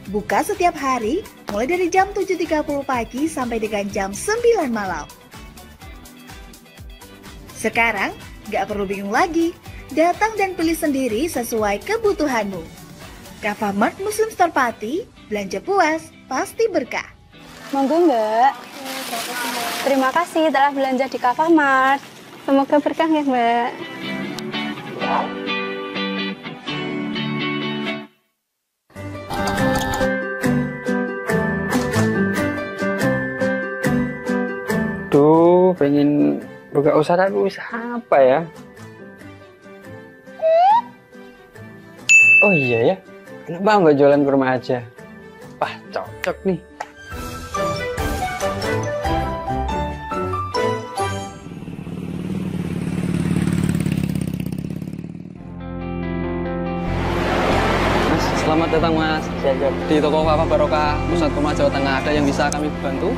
Speaker 4: Buka setiap hari mulai dari jam 7.30 pagi sampai dengan jam 9 malam. Sekarang, gak perlu bingung lagi. Datang dan pilih sendiri sesuai kebutuhanmu. Kafah Mart Muslim Store Pati, belanja puas, pasti berkah.
Speaker 5: Monggo Mbak. Terima kasih telah belanja di Kafah Mart. Semoga berkah ya Mbak.
Speaker 7: Duh, pengen buka usaha tapi usaha apa ya? Oh iya ya, kenapa nggak jualan kurma aja? Wah, cocok nih. Mas, selamat datang Mas. Di toko Kafah Barokah Pusat Kurma Jawa Tengah, ada yang bisa kami bantu?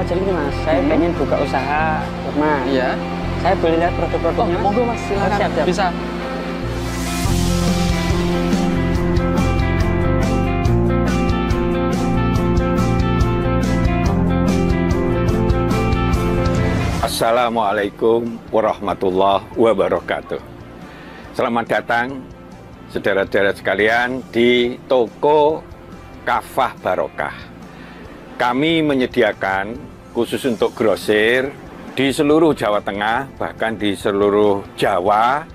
Speaker 6: Jadi gini Mas, saya pengen buka usaha kurma.
Speaker 7: Iya.
Speaker 6: Saya boleh lihat produk-produknya?
Speaker 7: Monggo Mas, silakan.
Speaker 6: Siap.
Speaker 7: Bisa.
Speaker 1: Assalamualaikum warahmatullahi wabarakatuh. Selamat datang saudara-saudara sekalian di toko
Speaker 3: Kafah Barokah. Kami menyediakan khusus untuk grosir di seluruh Jawa Tengah, bahkan di seluruh Jawa.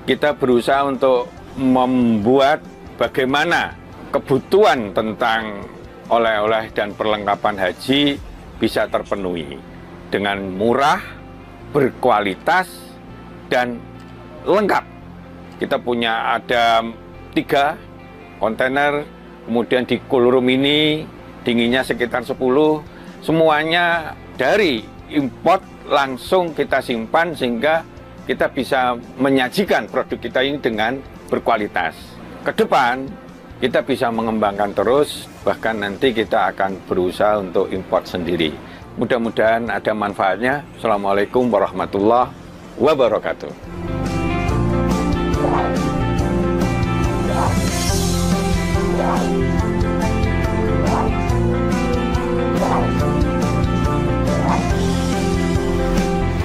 Speaker 3: Kita berusaha untuk membuat bagaimana kebutuhan tentang oleh-oleh dan perlengkapan haji bisa terpenuhi dengan murah, berkualitas, dan lengkap. Kita punya ada 3 kontainer, kemudian di cool room ini dinginnya sekitar 10, semuanya dari import langsung kita simpan sehingga kita bisa menyajikan produk kita ini dengan berkualitas. Ke depan kita bisa mengembangkan terus, bahkan nanti kita akan berusaha untuk import sendiri. Mudah-mudahan ada manfaatnya. Assalamualaikum warahmatullahi wabarakatuh.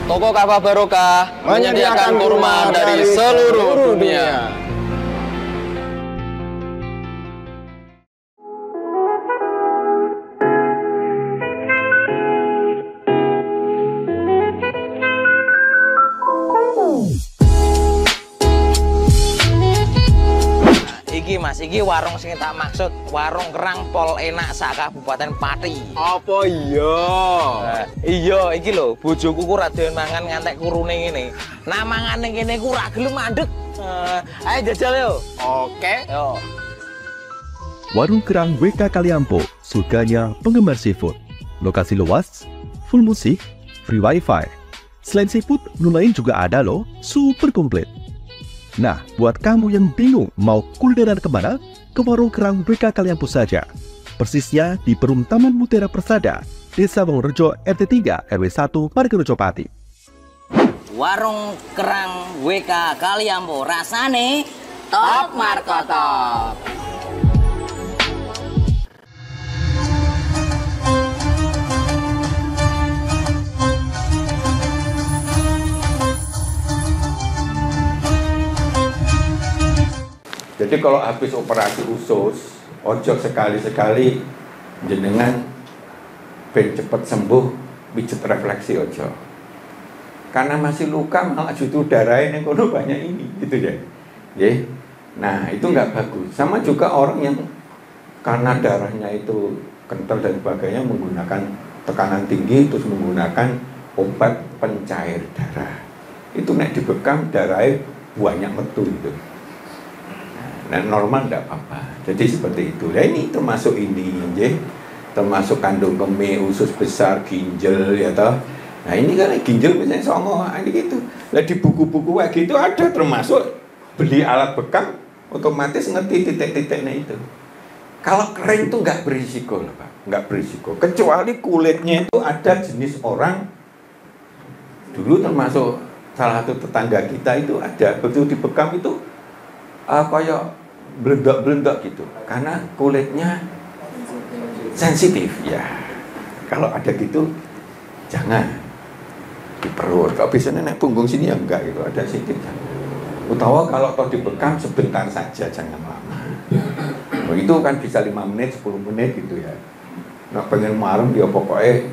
Speaker 7: Toko Kafah Barokah menyediakan kurma dari seluruh dunia.
Speaker 8: Iki Mas, iki warung sing tak maksud, warung kerang pol enak sak Kabupaten Pati.
Speaker 9: Apa iya?
Speaker 8: Iya, iki lho, bojoku ku ra doyan mangan ngantek kurune ngene. Nah mangane kene ku ra gelem mandeg. Ayo jajal yo.
Speaker 9: Oke.
Speaker 8: Yo.
Speaker 10: Warung Kerang WK Kaliampo, surganya penggemar seafood. Lokasi luas, full musik, free wifi. Selain seafood, menu lain juga ada loh, super komplit. Nah, buat kamu yang bingung mau kulineran kemana, ke Warung Kerang WK Kaliampo saja. Persisnya di Perum Taman Mutiara Persada, Desa Wongrejo RT 3 RW 1 Margarejo Pati.
Speaker 8: Warung Kerang WK Kaliampo, rasane top markotop.
Speaker 3: Jadi kalau habis operasi usus, ojo sekali-sekali jenengan ben cepet sembuh, pijet refleksi ojo. Karena masih luka malah justru darahnya kono banyak ini, gitu ya. Nah itu nggak bagus. Sama juga orang yang karena darahnya itu kental dan sebagainya menggunakan tekanan tinggi, terus menggunakan obat pencair darah. Itu nek dibekam darahnya banyak metu gitu. Nah, normal enggak apa-apa. Jadi seperti itu. Nah, ini termasuk ini, termasuk kandung kemih, usus besar, ginjal, ya toh. Nah, ini kan ginjal misalnya songo, ini gitu. Lah di buku-buku kayak gitu ada termasuk beli alat bekam, otomatis ngerti titik-titiknya itu. Kalau kering itu nggak berisiko lah, Pak. Nggak berisiko. Kecuali kulitnya itu ada jenis orang, dulu termasuk salah satu tetangga kita itu ada, begitu dibekam itu kayak blendak-blendak gitu, karena kulitnya sensitif ya. Kalau ada gitu jangan di perut. Kalau biasanya naik punggung sini ya enggak gitu, ada sedikit. Utawa kalau toh dibekam sebentar saja, jangan lama. Begitu kan bisa 5 menit, 10 menit gitu ya. Nah pengen marem dia pokoknya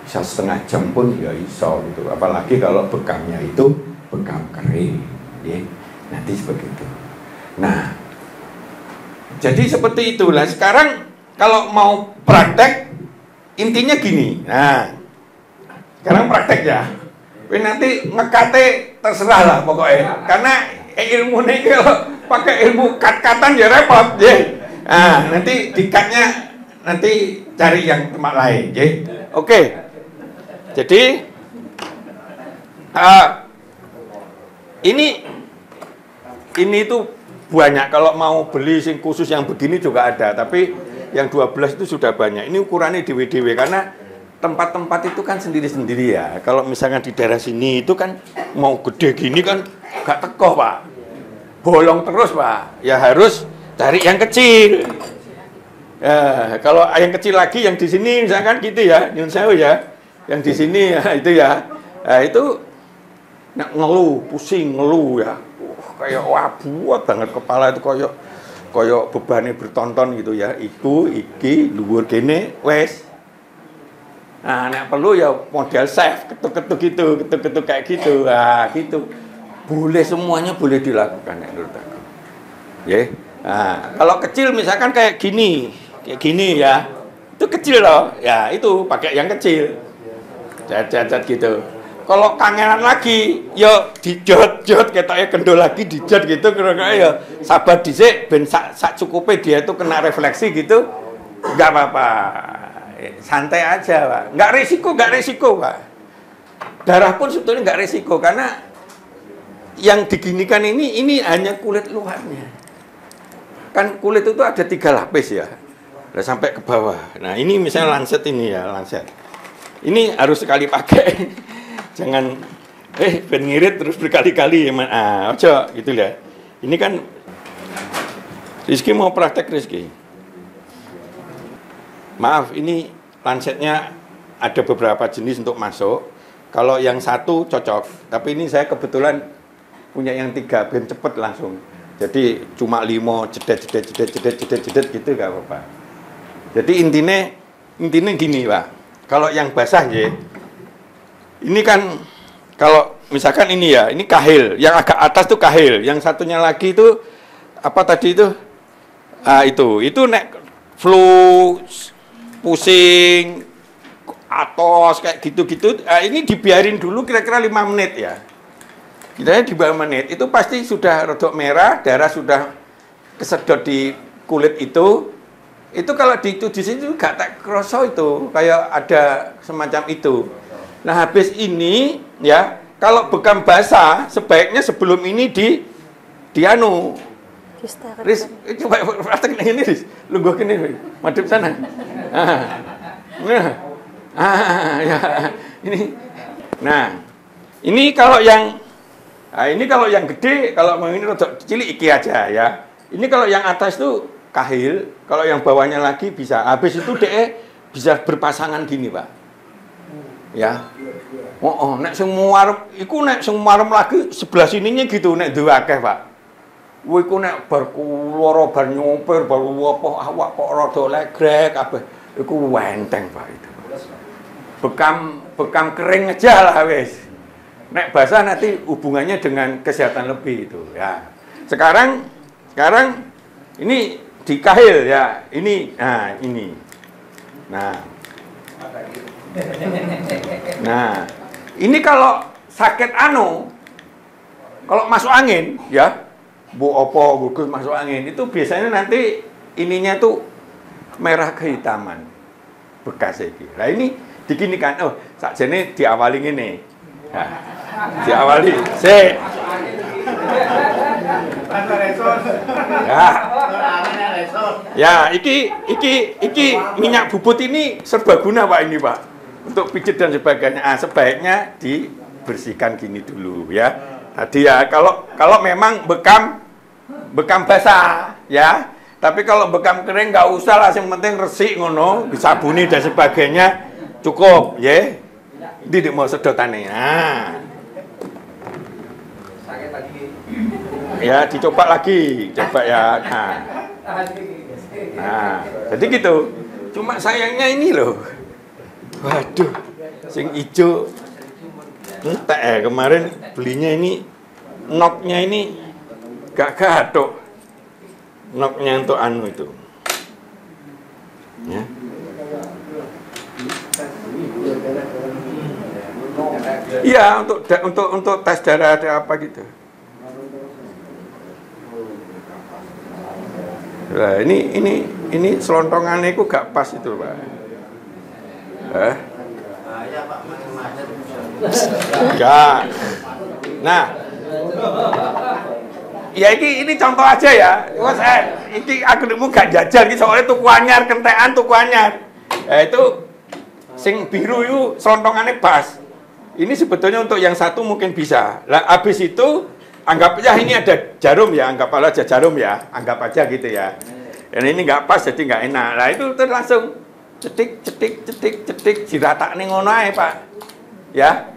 Speaker 3: bisa setengah jam pun ya iso gitu. Apalagi kalau bekamnya itu bekam kering, ya. Nanti seperti itu. Nah, jadi seperti itulah. Sekarang kalau mau praktek, intinya gini. Nah, sekarang praktek ya. Nanti ngekate terserah lah pokoknya. Karena ilmu ini kalau pakai ilmu kat-katan ya repot, ya. Nah, nanti dikatnya nanti cari yang tempat lain, ya. Oke. Jadi ini tuh banyak. Kalau mau beli sing khusus yang begini juga ada, tapi yang 12 itu sudah banyak. Ini ukurannya dewe-dewe karena tempat-tempat itu kan sendiri-sendiri ya. Kalau misalnya di daerah sini itu kan mau gede gini kan gak tekoh, Pak. Bolong terus, Pak. Ya harus cari yang kecil. Ya, kalau yang kecil lagi yang di sini misalkan gitu ya, nyun sewu ya. Yang di sini ya itu ya. Nah, itu ngeluh, pusing, ngeluh ya. Kayak wah buat banget kepala itu
Speaker 1: koyo bebannya bertonton gitu ya. Iku, iki, luwur kene, wes. Nah, nek perlu ya model safe, ketuk-ketuk gitu, ketuk-ketuk kayak gitu. Nah, gitu. Boleh, semuanya boleh dilakukan nek menurut aku. Ya. Nah, kalau kecil misalkan kayak gini ya. Itu kecil loh. Ya, itu pakai yang kecil. Jat-jat gitu. Kalau kangenan lagi, ya dijot-jot ketoknya kendol lagi dijot gitu kira-kira ya sabar dhisik ben sak cukupe dia itu kena refleksi gitu. Enggak apa-apa. Santai aja, Pak. Enggak resiko, Pak. Darah pun sebetulnya enggak resiko karena yang diginikan ini hanya kulit luarnya. Kan kulit itu ada 3 lapis ya. Nah, sampai ke bawah. Nah, ini misalnya lancet ini ya, lancet. Ini harus sekali pakai. Jangan ben ngirit terus berkali-kali ya. Ojo gitu ya. Ini kan Rizky mau praktek Rizky. Maaf, ini lancetnya ada beberapa jenis untuk masuk. Kalau yang satu cocok, tapi ini saya kebetulan punya yang 3 ben cepet langsung. Jadi cuma 5 jedet gitu gak apa-apa. Jadi intinya gini, Pak. Kalau yang basah ya. Ini kan kalau misalkan ini ya, ini kahil, yang agak atas tuh kahil, yang satunya lagi itu apa tadi itu? Itu nek flu, pusing, atos kayak gitu-gitu. Ini dibiarin dulu kira-kira 5 menit ya. Kita di bawah menit itu pasti sudah rodok merah, darah sudah kesedot di kulit itu. Itu kalau di sini gak tak kroso itu, kayak ada semacam itu. Nah, habis ini ya, kalau bekam basah sebaiknya sebelum ini dianu. Riz, coba praktek ini Riz. Lu gua kene, madep sana. Ya. Ini kalau yang gede, kalau mau ini rodok cilik iki aja ya. Ini kalau yang atas tuh kahil, kalau yang bawahnya lagi bisa. Habis itu bisa berpasangan gini, Pak. Ya. Nek sing muarep lagi sebelah sininya gitu nek duwe akeh, Pak. Kuwi iku nek bar kulara bar nyopir bar apa awak kok rada legrek kabeh. Iku wenteng, Pak itu. Bekam kering aja lah wis. Nek basah nanti hubungannya dengan kesehatan lebih itu ya. Sekarang ini di kahil ya. Ini. Nah, ini kalau sakit kalau masuk angin ya, gugus masuk angin itu biasanya nanti ininya tuh merah kehitaman bekas iki. Nah ini diginikan, sakjane diawali ngene. Nah, diawali, sik. Ya, iki minyak bubut ini serbaguna, Pak, ini, Pak. Untuk pijit dan sebagainya. Sebaiknya dibersihkan gini dulu ya. Tadi ya, kalau memang bekam basah ya. Tapi kalau bekam kering nggak usah lah, yang penting resik ngono, disabuni dan sebagainya cukup ya. Ini mau sedotannya. Ya, dicoba lagi, coba ya. Jadi gitu. Cuma sayangnya ini loh. Waduh, sing ijo entek kemarin belinya ini noknya ini gak gathuk. Noknya untuk itu. Ya. Iya, untuk tes darah ada apa gitu. Nah, ini selontongannya itu gak pas itu, Pak. Enggak. Nah, ya ini contoh aja ya. Mas, ini aku nemu gak jajal iki soalnya tuku anyar, kentekan tuku anyar. Itu sing biru itu selontongannya pas. Ini sebetulnya untuk yang satu mungkin bisa. Lah habis itu anggap aja ini ada jarum ya, anggap aja jarum ya, anggap aja gitu ya. Dan ini nggak pas jadi nggak enak. Lah itu langsung cetik diratakne ngono ae, Pak. Ya.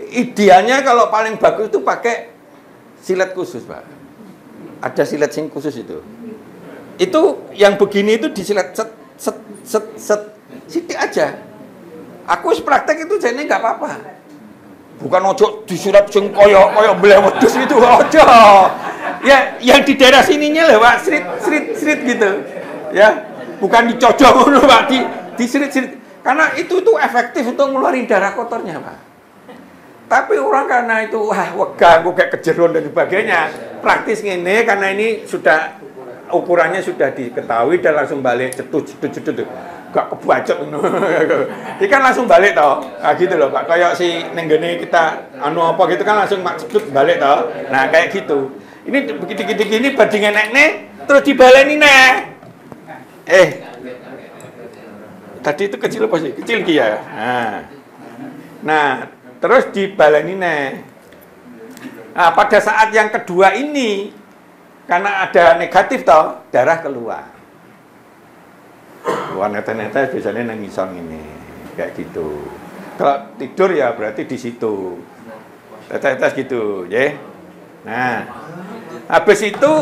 Speaker 1: Idealnya kalau paling bagus itu pakai silet khusus, Pak. Ada silet sing khusus itu. Itu yang begini itu disilet set sidik aja. Aku praktek itu jadi nggak apa-apa. Bukan ojo disilet sing koyo belah wedhus itu ojo. Ya yang di daerah sininya lah Pak, srit gitu. Ya, bukan dicocok ngono Pak, di srit. Karena itu efektif untuk ngeluarin darah kotornya Pak. Tapi orang karena itu wegah, kayak kejeron dan sebagainya. Praktis ngene karena ini sudah ukurannya sudah diketahui dan langsung balik cetut. Gak kebacot ini kan langsung balik toh. Nah gitu loh Pak. Kayak si nenggene kita apa gitu kan langsung cetut balik toh. Nah kayak gitu. Ini begitu gini bandingan nek terus dibaleni nek. Tadi itu kecil apa sih? Kecil ki ya. Nah, terus dibaleni nek. Nah, pada saat yang kedua ini karena ada negatif toh, darah keluar. Keluar netes-netes biasanya nangisan ini, kayak gitu. Kalau tidur ya berarti di situ. Tetes-tetes gitu, ya. Nah, habis itu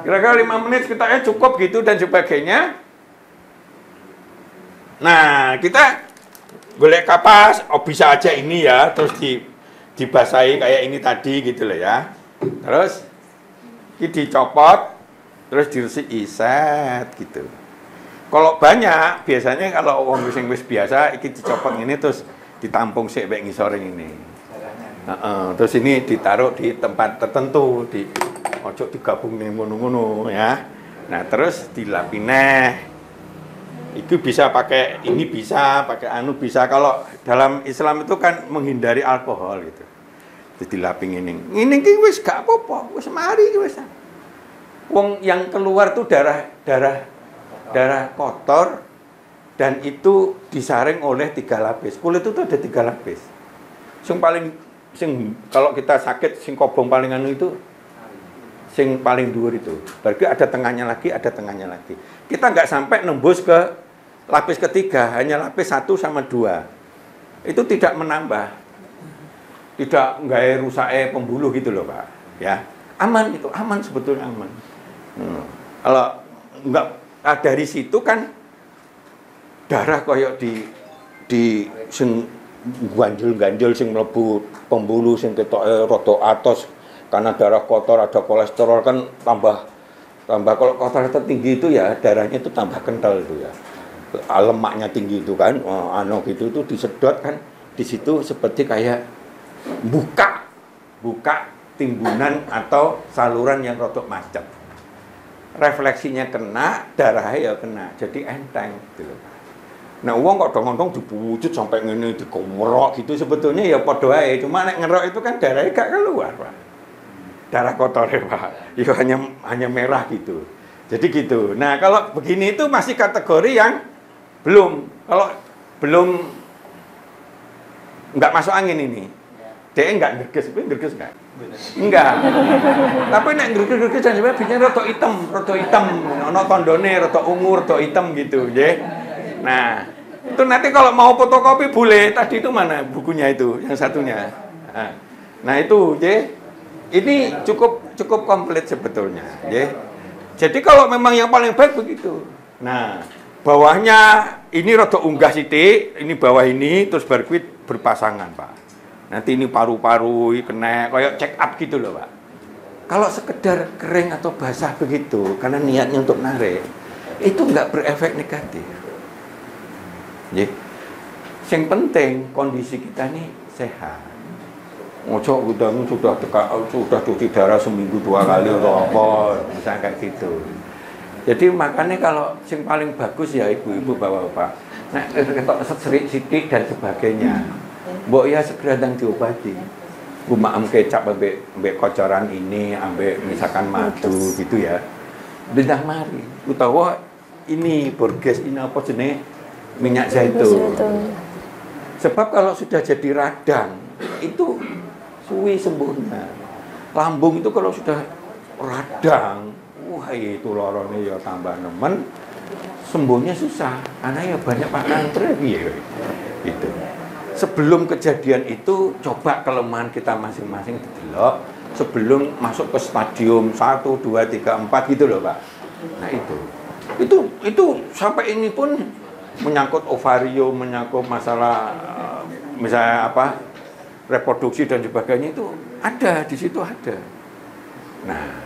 Speaker 1: kira-kira 5 menit kita cukup gitu dan sebagainya. Nah, kita golek kapas, bisa aja ini ya, terus dibasahi kayak ini tadi gitu loh ya. Terus ini dicopot, terus diresiki set gitu. Kalau banyak, biasanya kalau wong sing wis biasa, iki dicopot ini terus ditampung sik mek ngisore ini. Terus ini ditaruh di tempat tertentu, ojo digabung ning ngono-ngono ya. Nah, terus dilapi neh. Itu bisa pakai ini bisa, pakai anu bisa. Kalau dalam Islam itu kan menghindari alkohol gitu. Terus dilapi ngene. Ngene iki wis gak apa-apa, wis mari wis. Wong yang keluar tuh darah kotor dan itu disaring oleh 3 lapis. Kulit itu ada 3 lapis. Kalau kita sakit sing kobong paling anu itu sing paling dhuwur itu. Berarti ada tengahnya lagi, ada tengahnya lagi. Kita nggak sampai nembus ke lapis ketiga, hanya lapis 1 sama 2. Itu tidak menambah. Tidak nggak rusak pembuluh gitu loh, Pak. Ya. Aman itu, aman sebetulnya aman. Kalau nggak dari situ kan darah koyok di sing ganjil sing mlebu pembuluh sing ketoke rada atos karena darah kotor ada kolesterol kan tambah kalau kolesterol tinggi itu ya darahnya itu tambah kental itu ya. Lemaknya tinggi itu kan gitu itu disedot kan di situ seperti kayak buka timbunan atau saluran yang rotok macet. Refleksinya kena, darahnya ya kena. Jadi enteng gitu loh. Nah, uang kok dong-dong dibucut sampai ngene dikomrok gitu sebetulnya ya padha ae. Cuma nek ngerok itu kan darahnya gak keluar, Pak. Darah kotor ya, Pak. Ya hanya merah gitu. Jadi gitu. Nah, kalau begini itu masih kategori yang belum. Kalau belum nggak masuk angin ini. Dia nggak gerges nggak? Enggak. Tapi nek gerges jan sampe bikin rada hitam, ono tandone rada ungu, rada hitam gitu, nggih. Nah, itu nanti kalau mau fotokopi boleh. Tadi itu mana bukunya itu, yang satunya. Nah, itu, nggih. Ini cukup komplit sebetulnya, nggih. Jadi kalau memang yang paling baik begitu. Nah, bawahnya ini rada unggah sithik, ini bawah ini terus berpasangan, Pak. Nanti ini paru-paru kena kayak check up gitu loh, Pak. Kalau sekedar kering atau basah begitu karena niatnya untuk narik, itu nggak berefek negatif. Nggih. Yang penting kondisi kita nih sehat. Ojo sudah cuci darah seminggu 2 kali atau apa, misalnya kayak gitu. Jadi makanya kalau yang paling bagus ya ibu-ibu bapak-bapak, nah ketok serik sidik dan sebagainya. Mbok ya segera dan diobati. Maam kecap ambek kocoran ini, ambek misalkan madu gitu ya. Bendah mari. Utawa ini borges ini apa jenis minyak zaitun. Sebab kalau sudah jadi radang itu suwi sembuhnya. Lambung itu kalau sudah radang, wah itu lorone ya tambah nemen, sembuhnya susah. Karena ya banyak makanan ya. Gitu. Sebelum kejadian itu, coba kelemahan kita masing-masing didelok sebelum masuk ke stadium 1, 2, 3, 4 gitu loh, Pak. Nah itu sampai ini pun menyangkut ovario, menyangkut masalah misalnya apa reproduksi dan sebagainya, itu ada di situ ada. Nah,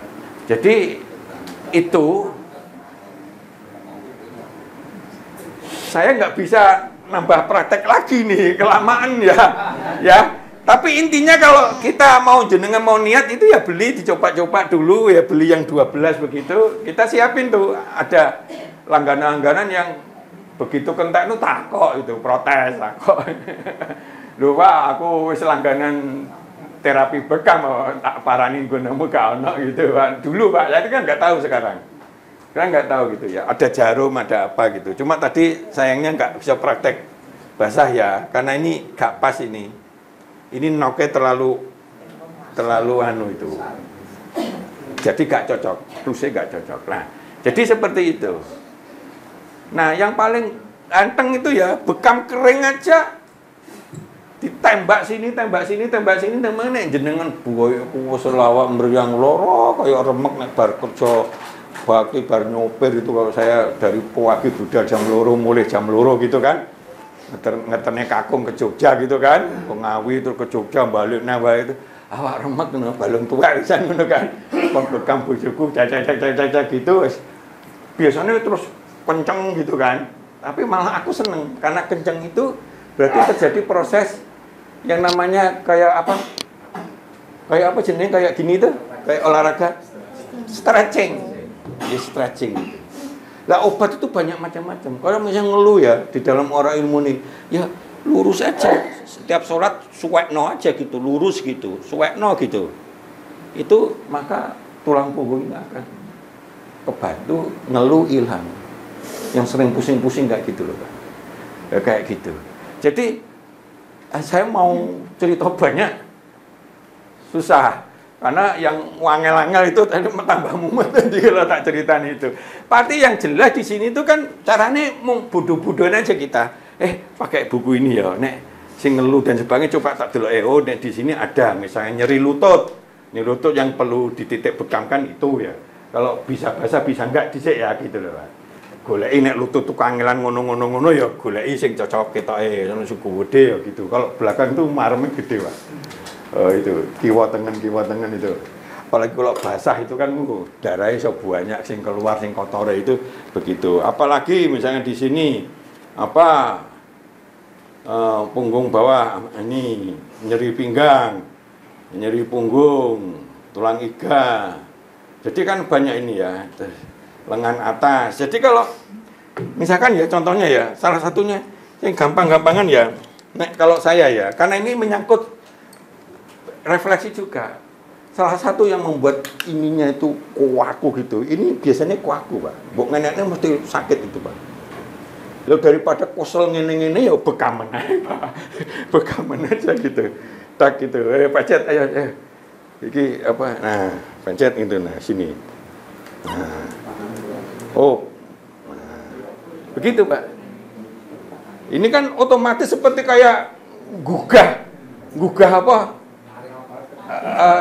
Speaker 1: jadi itu saya nggak bisa nambah praktek lagi nih, kelamaan ya. Tapi intinya kalau kita mau jenengan mau niat itu ya beli, dicoba-coba dulu ya, beli yang 12 begitu. Kita siapin tuh ada langganan-langganan yang begitu kentek itu takok itu, protes takok. Lho Pak, aku wis langganan terapi bekam tak paranin gunamu gak ono gitu Pak. Dulu Pak, jadi kan nggak tahu sekarang. Sekarang nggak tahu gitu ya. Ada jarum, ada apa gitu. Cuma tadi sayangnya nggak bisa praktek basah ya, karena ini gak pas ini. Ini noke terlalu anu itu. Jadi gak cocok, terusnya gak cocok. Nah, jadi seperti itu. Nah, yang paling anteng itu ya bekam kering aja ditembak sini, tembak sini, tembak sini, tembak ini jenengan buaya ku selawat meriang loro kayak remek nek bar kerja bakti bar nyopir itu. Kalau saya dari pagi budal jam loro mulai jam loro gitu kan. Ngeterne kakung ke Jogja gitu kan, Ngawi terus ke Jogja balik nawa itu awak remek ngono balung tua pisan ngono kan. Kon bekam bojoku caca gitu biasanya terus kenceng gitu kan. Tapi malah aku seneng karena kenceng itu berarti terjadi proses yang namanya kayak apa jenisnya kayak gini tuh, kayak olahraga stretching. Ya stretching. Lah obat itu banyak macam-macam. Kalau misalnya ngeluh ya di dalam orang ilmu nih, ya lurus aja. Setiap sholat suwekno aja gitu, lurus gitu, suwekno gitu. Itu maka tulang punggungnya akan kebantu, ngeluh hilang. Yang sering pusing-pusing kayak gitu loh Pak. Ya, kayak gitu. Jadi saya mau cerita banyak susah. Karena yang wangel-wangel itu tadi tambah mumet tadi kalau tak ceritain itu. Pasti yang jelas di sini itu kan caranya mau bodoh-bodohan aja kita. Pakai buku ini ya, nek sing ngeluh dan sebagainya coba tak delok nek di sini ada misalnya nyeri lutut. Nyeri lutut yang perlu dititik bekamkan itu ya. Kalau bisa bahasa bisa enggak dhisik ya gitu loh. Goleki nek lutut tuh kangelan ngono-ngono ya goleki sing cocok ketoke sono suku gede ya gitu. Kalau belakang tuh mareme gede, Pak. Itu kiwa tengen itu. Apalagi kalau basah itu kan darahnya so banyak sing keluar sing kotor itu begitu. Apalagi misalnya di sini punggung bawah ini nyeri pinggang, nyeri punggung, tulang iga. Jadi kan banyak ini ya, lengan atas. Jadi kalau misalkan ya contohnya ya, salah satunya yang gampang-gampangan ya. Nek kalau saya ya, karena ini menyangkut refleksi juga. Salah satu yang membuat ininya itu kuaku gitu. Ini biasanya kuaku, Pak. Mbok ngeneknya mesti sakit itu, Pak. Lo daripada kosel ngene-ngene ya bekaman aja, Pak. Bekaman aja gitu. Tak gitu. Pencet ayo. Iki apa? Nah, pencet itu nah sini. Nah. Oh. Nah. Begitu, Pak. Ini kan otomatis seperti kayak gugah apa?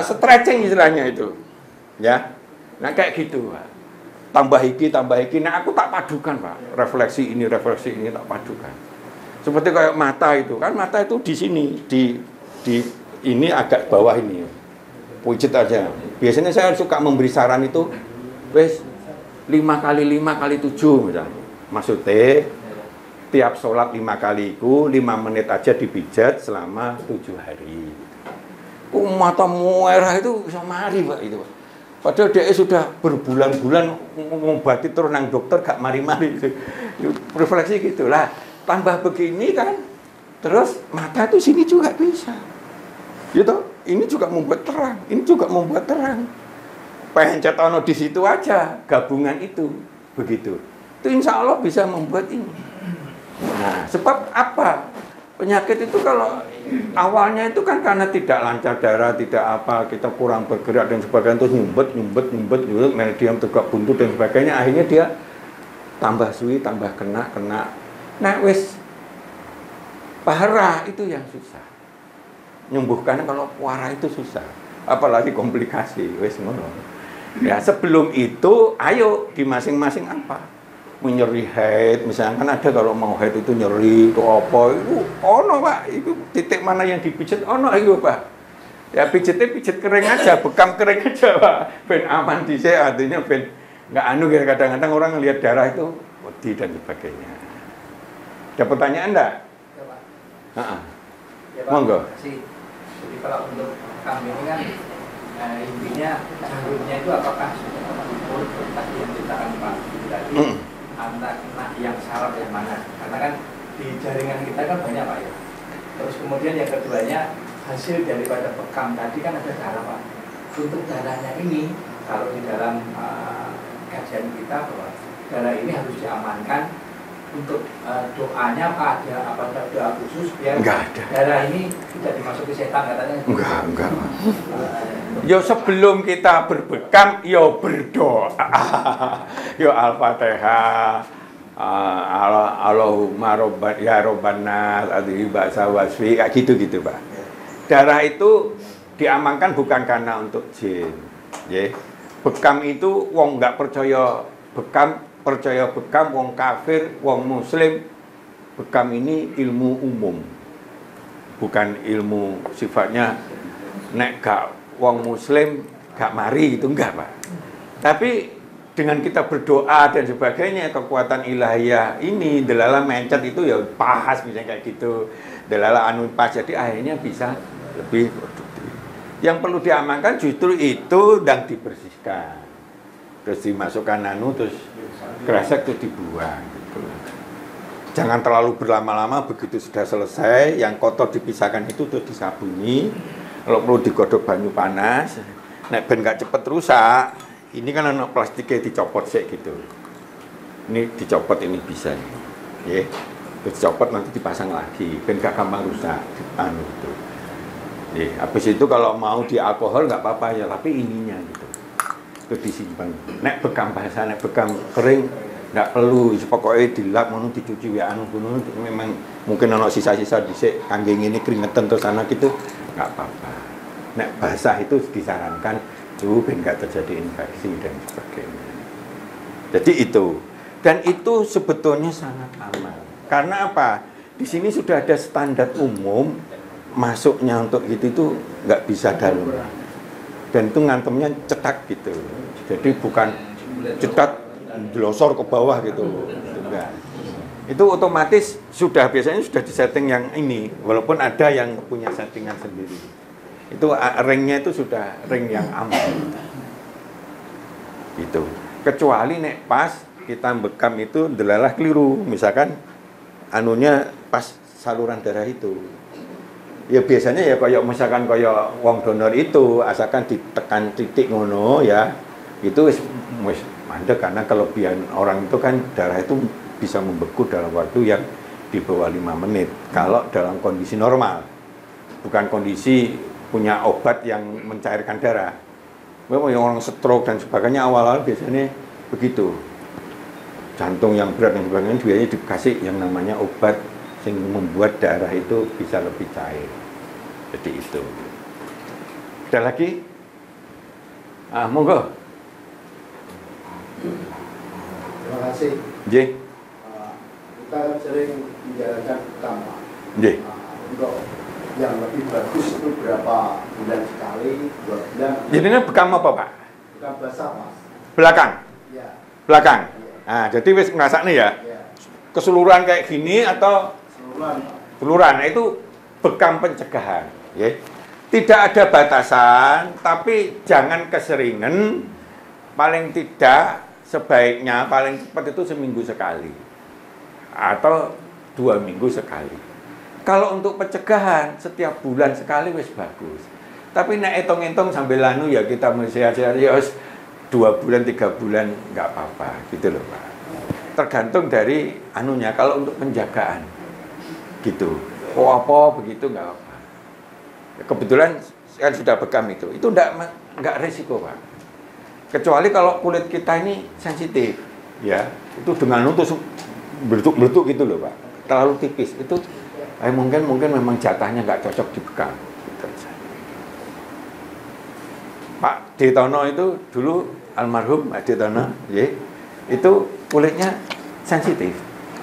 Speaker 1: Stretching istilahnya itu, ya. Nah kayak gitu, Pak. Tambah iki. Nah aku tak padukan, Pak. Refleksi ini tak padukan. Seperti kayak mata itu, kan mata itu di sini, di ini agak bawah ini, pucet aja. Biasanya saya suka memberi saran itu, wes 5x5x7 misalnya. Maksudnya tiap sholat 5 kali itu 5 menit aja dipijat selama 7 hari. Mata merah itu bisa mari, Pak, itu, Pak. Padahal dia sudah berbulan-bulan ngobati terus nang dokter gak mari-mari itu. Refleksi gitulah. Tambah begini kan. Terus mata itu sini juga bisa. Gitu. Ini juga membuat terang, ini juga membuat terang. Pencet ono di situ aja gabungan itu. Begitu. Itu insya Allah bisa membuat ini. Nah, sebab apa? Penyakit itu kalau awalnya itu kan karena tidak lancar darah, tidak apa, kita kurang bergerak dan sebagainya, terus nyumbet, medium tegak buntut dan sebagainya, akhirnya dia tambah suwi, tambah kena. Nah, wes parah itu yang susah. Nyembuhkannya kalau parah itu susah, apalagi komplikasi, wes ngono. Ya sebelum itu, ayo di masing-masing apa? Menyeri haid, misalkan ada kalau mau haid itu nyeri, itu apa, itu ono Pak, itu titik mana yang dipijit, ono itu Pak. Ya pijitnya pijit kering aja, bekam kering aja Pak, ben aman dhisik, artinya ben nggak anu, kadang-kadang orang ngelihat darah itu wedi dan sebagainya. Ada pertanyaan enggak?
Speaker 11: Ya Pak.
Speaker 1: Ya, Pak. Monggo.
Speaker 11: Jadi kalau untuk kami ini kan intinya jalurnya itu apakah sudah betul tadi yang dikatakan Pak tadi antara yang syarat yang mana? Karena kan di jaringan kita kan banyak Pak ya. Terus kemudian yang keduanya hasil daripada bekam tadi kan ada darah Pak. Untuk darahnya ini kalau di dalam kajian kita bahwa darah ini harus diamankan untuk doanya ada doa khusus biar darah ini tidak dimasuki setan katanya.
Speaker 1: Enggak. Yo sebelum kita berbekam, yo berdoa. Yo Al-Fatihah. Allahumma robbanas adhi ba'sa wasfi, gitu Pak. Darah itu diamankan bukan karena untuk jin. Ya. Bekam itu wong nggak percaya bekam wong kafir, wong muslim. Bekam ini ilmu umum. Bukan ilmu sifatnya nek gak wong muslim gak mari itu enggak Pak. Tapi dengan kita berdoa dan sebagainya, kekuatan ilahiyah ini delala mencet itu ya pas misalnya kayak gitu. Delala anu pas, jadi akhirnya bisa lebih produktif. Yang perlu diamankan justru itu dan dibersihkan. Terus dimasukkan anu, terus kresek itu dibuang gitu. Jangan terlalu berlama-lama, begitu sudah selesai, yang kotor dipisahkan itu terus disabuni. Kalau perlu digodok banyu panas. Nek ben gak cepet rusak, ini kan anak plastiknya dicopot sih gitu. Ini dicopot, ini bisa nih. Ya. Terus dicopot nanti dipasang lagi, ben gak gampang rusak anu itu. Ya, habis itu kalau mau di alkohol nggak apa-apa ya, tapi ininya gitu. Itu disimpan. Nek bekam basah, nek bekam kering nggak perlu, pokoknya dilap ngono dicuci ya anu ngono, memang mungkin ono sisa-sisa dhisik kangge ngene keringetan terus anak itu nggak apa-apa. Nek basah itu disarankan tuh ben nggak terjadi infeksi dan sebagainya. Jadi itu, dan itu sebetulnya sangat aman. Karena apa? Di sini sudah ada standar umum masuknya untuk gitu itu nggak bisa dalam. Dan itu ngantemnya cetak gitu. Jadi bukan cetak jelosor ke bawah gitu. Enggak. Itu otomatis biasanya sudah disetting yang ini, walaupun ada yang punya settingan sendiri. Itu ringnya itu sudah ring yang aman. Gitu. Kecuali nek pas kita bekam itu delalah keliru, misalkan anunya pas saluran darah itu. Ya biasanya ya kayak misalkan kayak wong donor itu asalkan ditekan titik ngono ya, itu wis mandek, karena kelebihan orang itu kan darah itu bisa membeku dalam waktu yang di bawah 5 menit kalau dalam kondisi normal, bukan kondisi punya obat yang mencairkan darah. Memang yang orang stroke dan sebagainya awal-awal biasanya begitu, jantung yang berat dan sebagainya biasanya dikasih yang namanya obat sehingga membuat darah itu bisa lebih cair. Jadi itu. Ada lagi? Monggo.
Speaker 12: Terima kasih.
Speaker 1: Nggih.
Speaker 12: Kita sering menjalankan utama.
Speaker 1: Nggih.
Speaker 12: Untuk yang lebih bagus itu berapa bulan sekali, 2 bulan.
Speaker 1: Jadinya bekam apa, Pak?
Speaker 12: Bekam basah, Mas.
Speaker 1: Belakang.
Speaker 12: Iya.
Speaker 1: Belakang. Nah, jadi wis ngrasakne ya.
Speaker 12: Iya.
Speaker 1: Keseluruhan kayak gini atau
Speaker 12: Keseluruhan.
Speaker 1: Keseluruhan. Nah, itu bekam pencegahan, ya. Tidak ada batasan, tapi jangan keseringan. Paling tidak sebaiknya paling cepat itu seminggu sekali atau 2 minggu sekali. Kalau untuk pencegahan setiap bulan sekali wis bagus. Tapi nek etong-etong sambil anu ya kita sehat-sehat ya 2 bulan 3 bulan nggak apa-apa gitu loh Pak. Tergantung dari anunya. Kalau untuk penjagaan gitu, apa begitu nggak apa. Kebetulan kan sudah bekam itu nggak resiko Pak. Kecuali kalau kulit kita ini sensitif, ya itu dengan terus beletuk-beletuk gitu loh Pak, terlalu tipis itu mungkin memang jatahnya nggak cocok di bekam. Gitu. Pak. Detono itu dulu almarhum Detono, ya, itu kulitnya sensitif.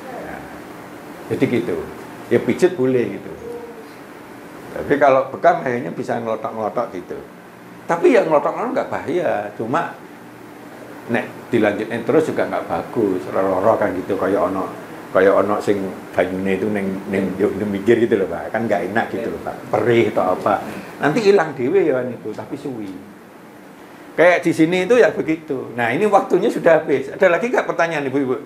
Speaker 1: Ya. Jadi gitu, ya pijet boleh gitu. Tapi kalau bekam akhirnya bisa ngelotok-ngelotok gitu. Tapi yang ngelotok-ngelotok nggak bahaya, cuma nek dilanjutin terus juga nggak bagus, roro kan gitu, kayak ono sing banyune itu neng mikir gitu loh Pak, kan nggak enak gitu loh Pak, perih atau apa, nanti hilang dewe ya itu, tapi suwi. Kayak di sini itu ya begitu. Nah ini waktunya sudah habis. Ada lagi nggak pertanyaan ibu-ibu?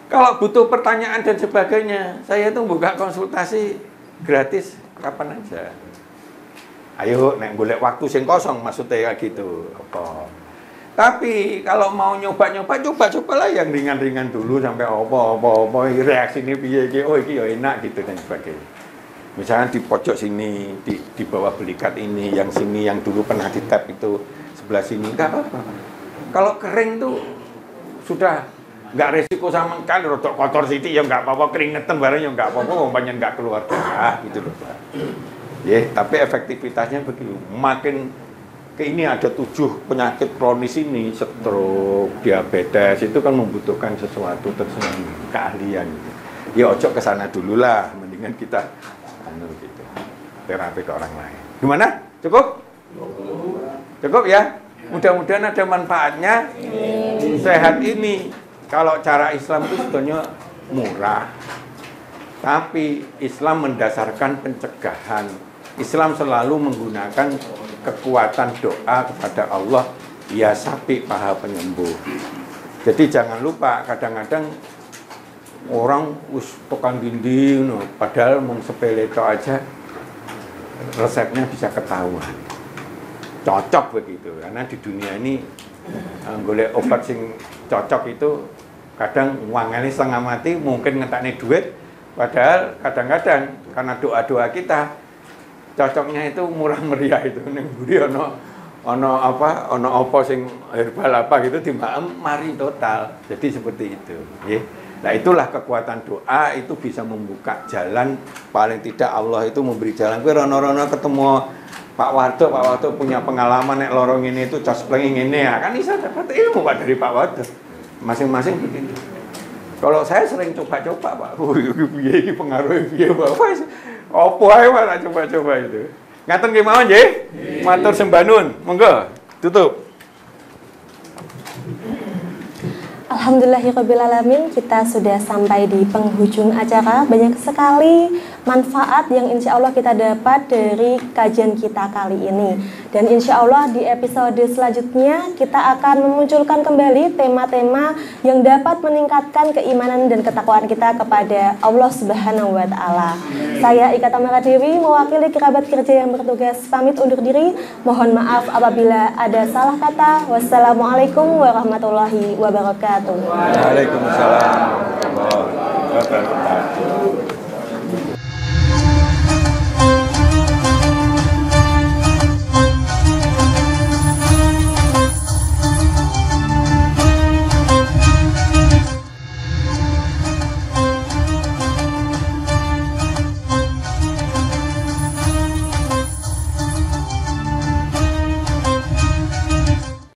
Speaker 1: Kalau butuh pertanyaan dan sebagainya, saya tuh buka konsultasi gratis kapan aja. Ayo nek golek waktu sing kosong maksudnya kayak gitu. Apa? Tapi kalau mau nyoba-nyoba, coba-cobalah yang ringan-ringan dulu sampai apa reaksi ini piye iki, oh iki ya enak gitu dan sebagainya. Misalnya di pojok sini, di bawah belikat ini, yang sini yang dulu pernah di tap itu sebelah sini, enggak apa-apa. Kalau kering tuh sudah enggak resiko sama sekali, rodok kotor sithik ya enggak apa-apa, keringetan bareng ya enggak apa-apa, umpamanya enggak keluar darah gitu loh Pak. Ya, tapi efektivitasnya begitu. Makin ini ada 7 penyakit kronis ini, stroke, diabetes, itu kan membutuhkan sesuatu tersendiri, keahlian gitu. Ya ojo ke sana dulu lah, mendingan kita gitu, terapi ke orang lain. Gimana? Cukup? Cukup ya? Mudah-mudahan ada manfaatnya. Sehat ini, kalau cara Islam itu sebetulnya murah, tapi Islam mendasarkan pencegahan. Islam selalu menggunakan kekuatan doa kepada Allah, ya sapi paha penyembuh. Jadi jangan lupa, kadang-kadang orang tukang dinding, padahal mau sepele itu aja resepnya bisa ketahuan. Cocok begitu, karena di dunia ini golek obat sing cocok itu kadang uangnya setengah mati, mungkin ngetakne duit, padahal kadang-kadang karena doa-doa kita cocoknya itu murah meriah itu ning mburi ono apa sing herbal apa gitu dimaem mari total. Jadi seperti itu, nggih. Nah, itulah kekuatan doa, itu bisa membuka jalan, paling tidak Allah itu memberi jalan. Kowe rono-rono ketemu Pak Wardo punya pengalaman nek lorong ini itu cosplay ngene ya, kan bisa dapat ilmu Pak dari Pak Wardo. Masing-masing begitu. Kalau saya sering coba-coba Pak, piye iki pengaruh piye Pak. Opo ae wae coba-coba itu. Ngaten nggih mawon nggih. Matur sembah nuwun. Monggo tutup.
Speaker 2: Alhamdulillahirrabbilalamin, kita sudah sampai di penghujung acara. Banyak sekali manfaat yang insya Allah kita dapat dari kajian kita kali ini. Dan insya Allah di episode selanjutnya kita akan memunculkan kembali tema-tema yang dapat meningkatkan keimanan dan ketakwaan kita kepada Allah Subhanahu wa Ta'ala. Saya Ika Tamara Dewi mewakili kerabat kerja yang bertugas pamit undur diri. Mohon maaf apabila ada salah kata. Wassalamualaikum warahmatullahi wabarakatuh.
Speaker 1: Waalaikumsalam warahmatullahi wabarakatuh.